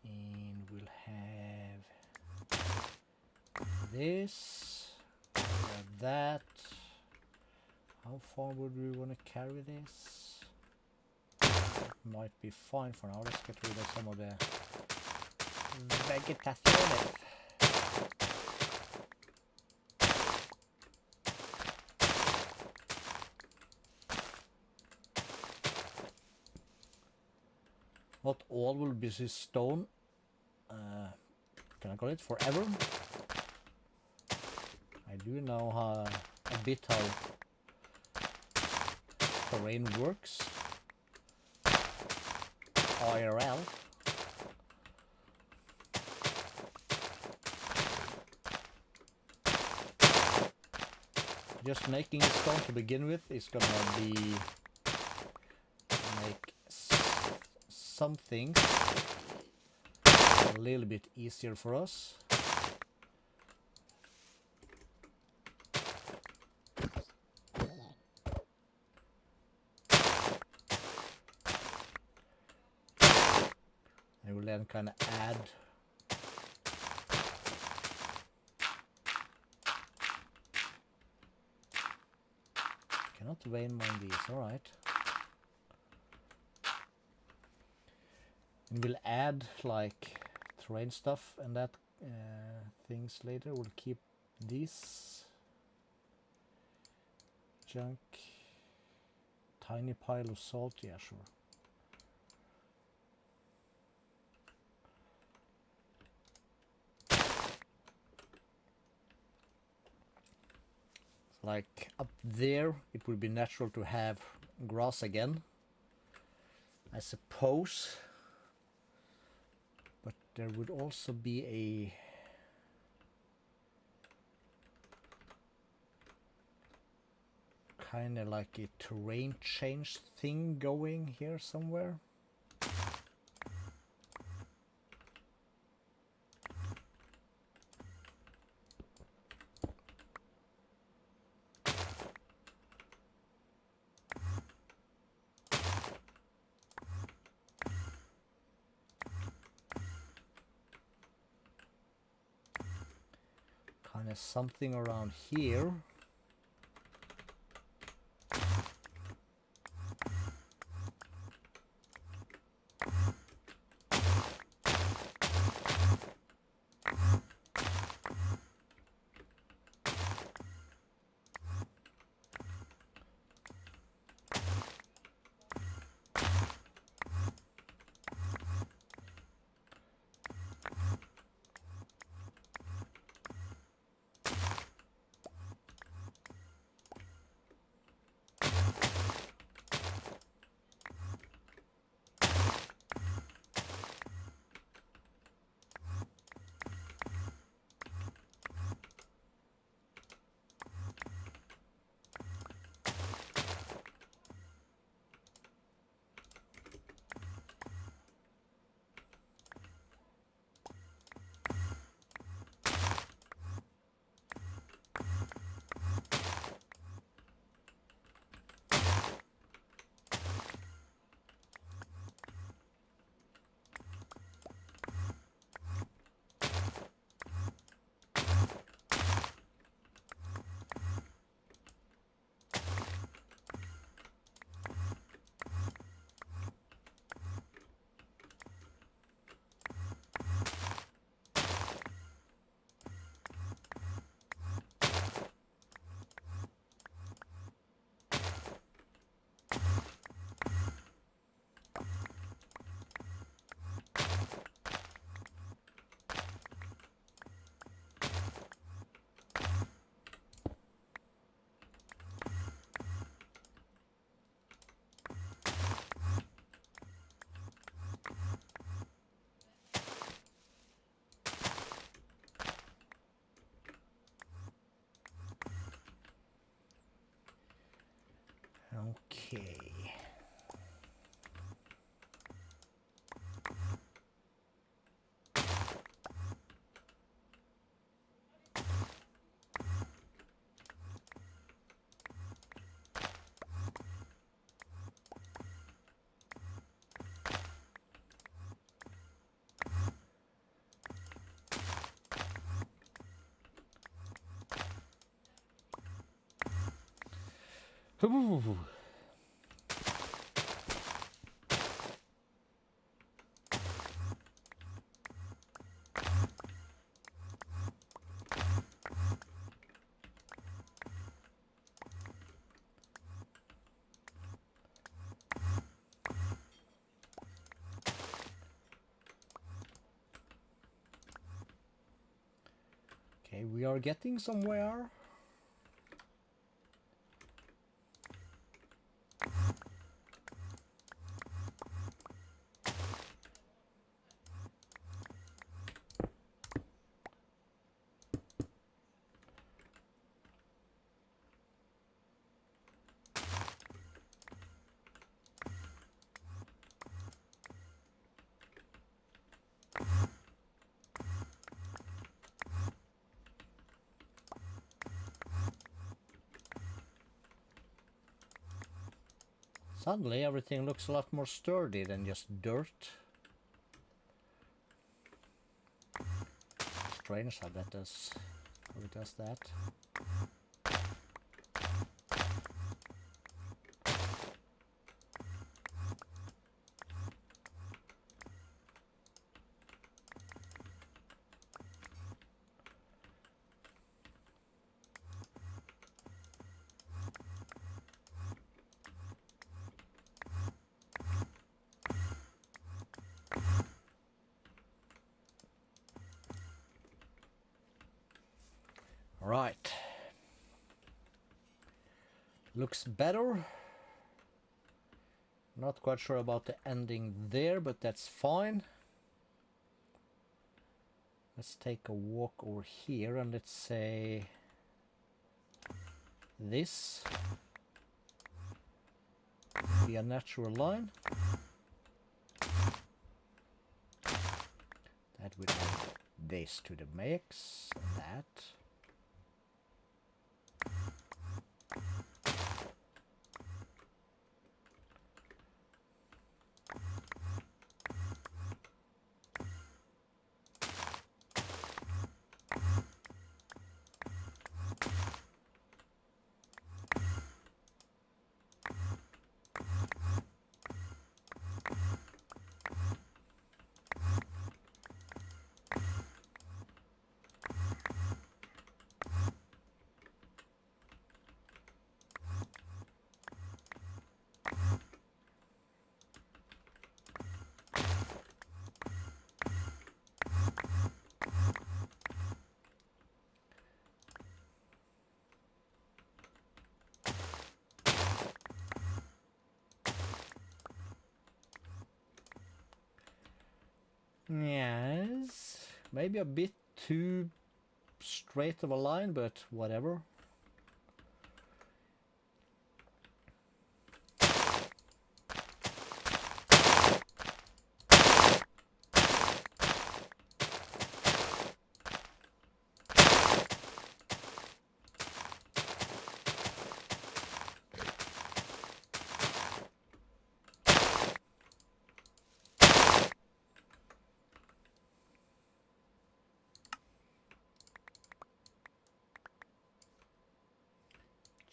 And we'll have this. Grab that. How far would we want to carry this? Might be fine for now. Let's get rid of some of the vegetation. Not all will be this stone. Can I call it forever? I do know a bit how terrain works. IRL. Just making a stone to begin with is gonna be make some things a little bit easier for us. I will then kind of add cannot vein mine these, alright. And we'll add like terrain stuff and that things later. We'll keep this junk. Tiny pile of salt, yeah, sure. Like up there, it would be natural to have grass again. I suppose. But there would also be a kind of like a terrain change thing going here somewhere. Kind of something around here. Okay. Ooh. Okay, we are getting somewhere. Suddenly everything looks a lot more sturdy than just dirt. Strange how that does, how it does that. Right. Looks better. Not quite sure about the ending there, but that's fine. Let's take a walk over here and let's say this be a natural line. That would add this to the mix, and that. Yes, maybe a bit too straight of a line, but whatever.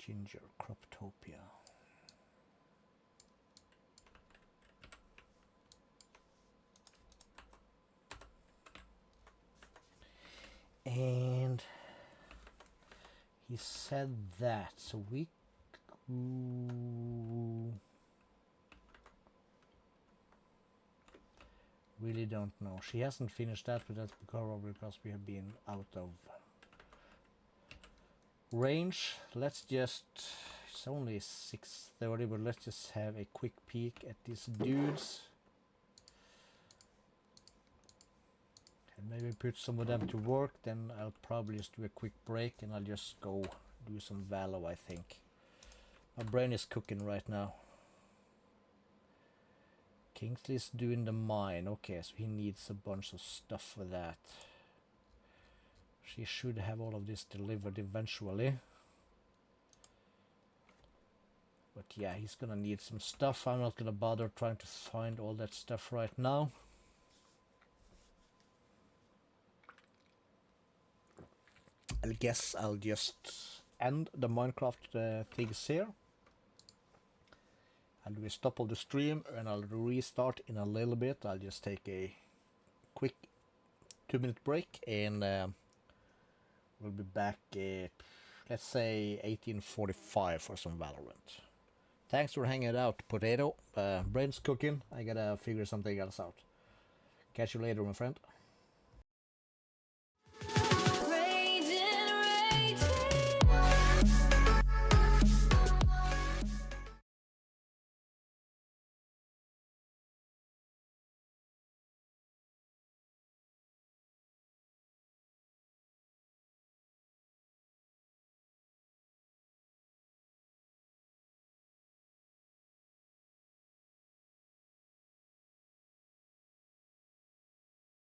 Ginger Croptopia. And he said that, so we really don't know. She hasn't finished that, but that's probably because we have been out of range. Let's just, it's only 6:30, but let's just have a quick peek at these dudes and maybe put some of them to work. Then I'll probably just do a quick break and I'll just go do some Valo. I think my brain is cooking right now. Kingsley's doing the mine. Okay, so he needs a bunch of stuff for that. She should have all of this delivered eventually. But yeah, he's gonna need some stuff. I'm not gonna bother trying to find all that stuff right now. I guess I'll just end the Minecraft things here. I'll do a stop of the stream and I'll restart in a little bit. I'll just take a quick 2-minute break and we'll be back at, let's say, 18:45 for some Valorant. Thanks for hanging out, Potato. Brain's cooking. I gotta figure something else out. Catch you later, my friend.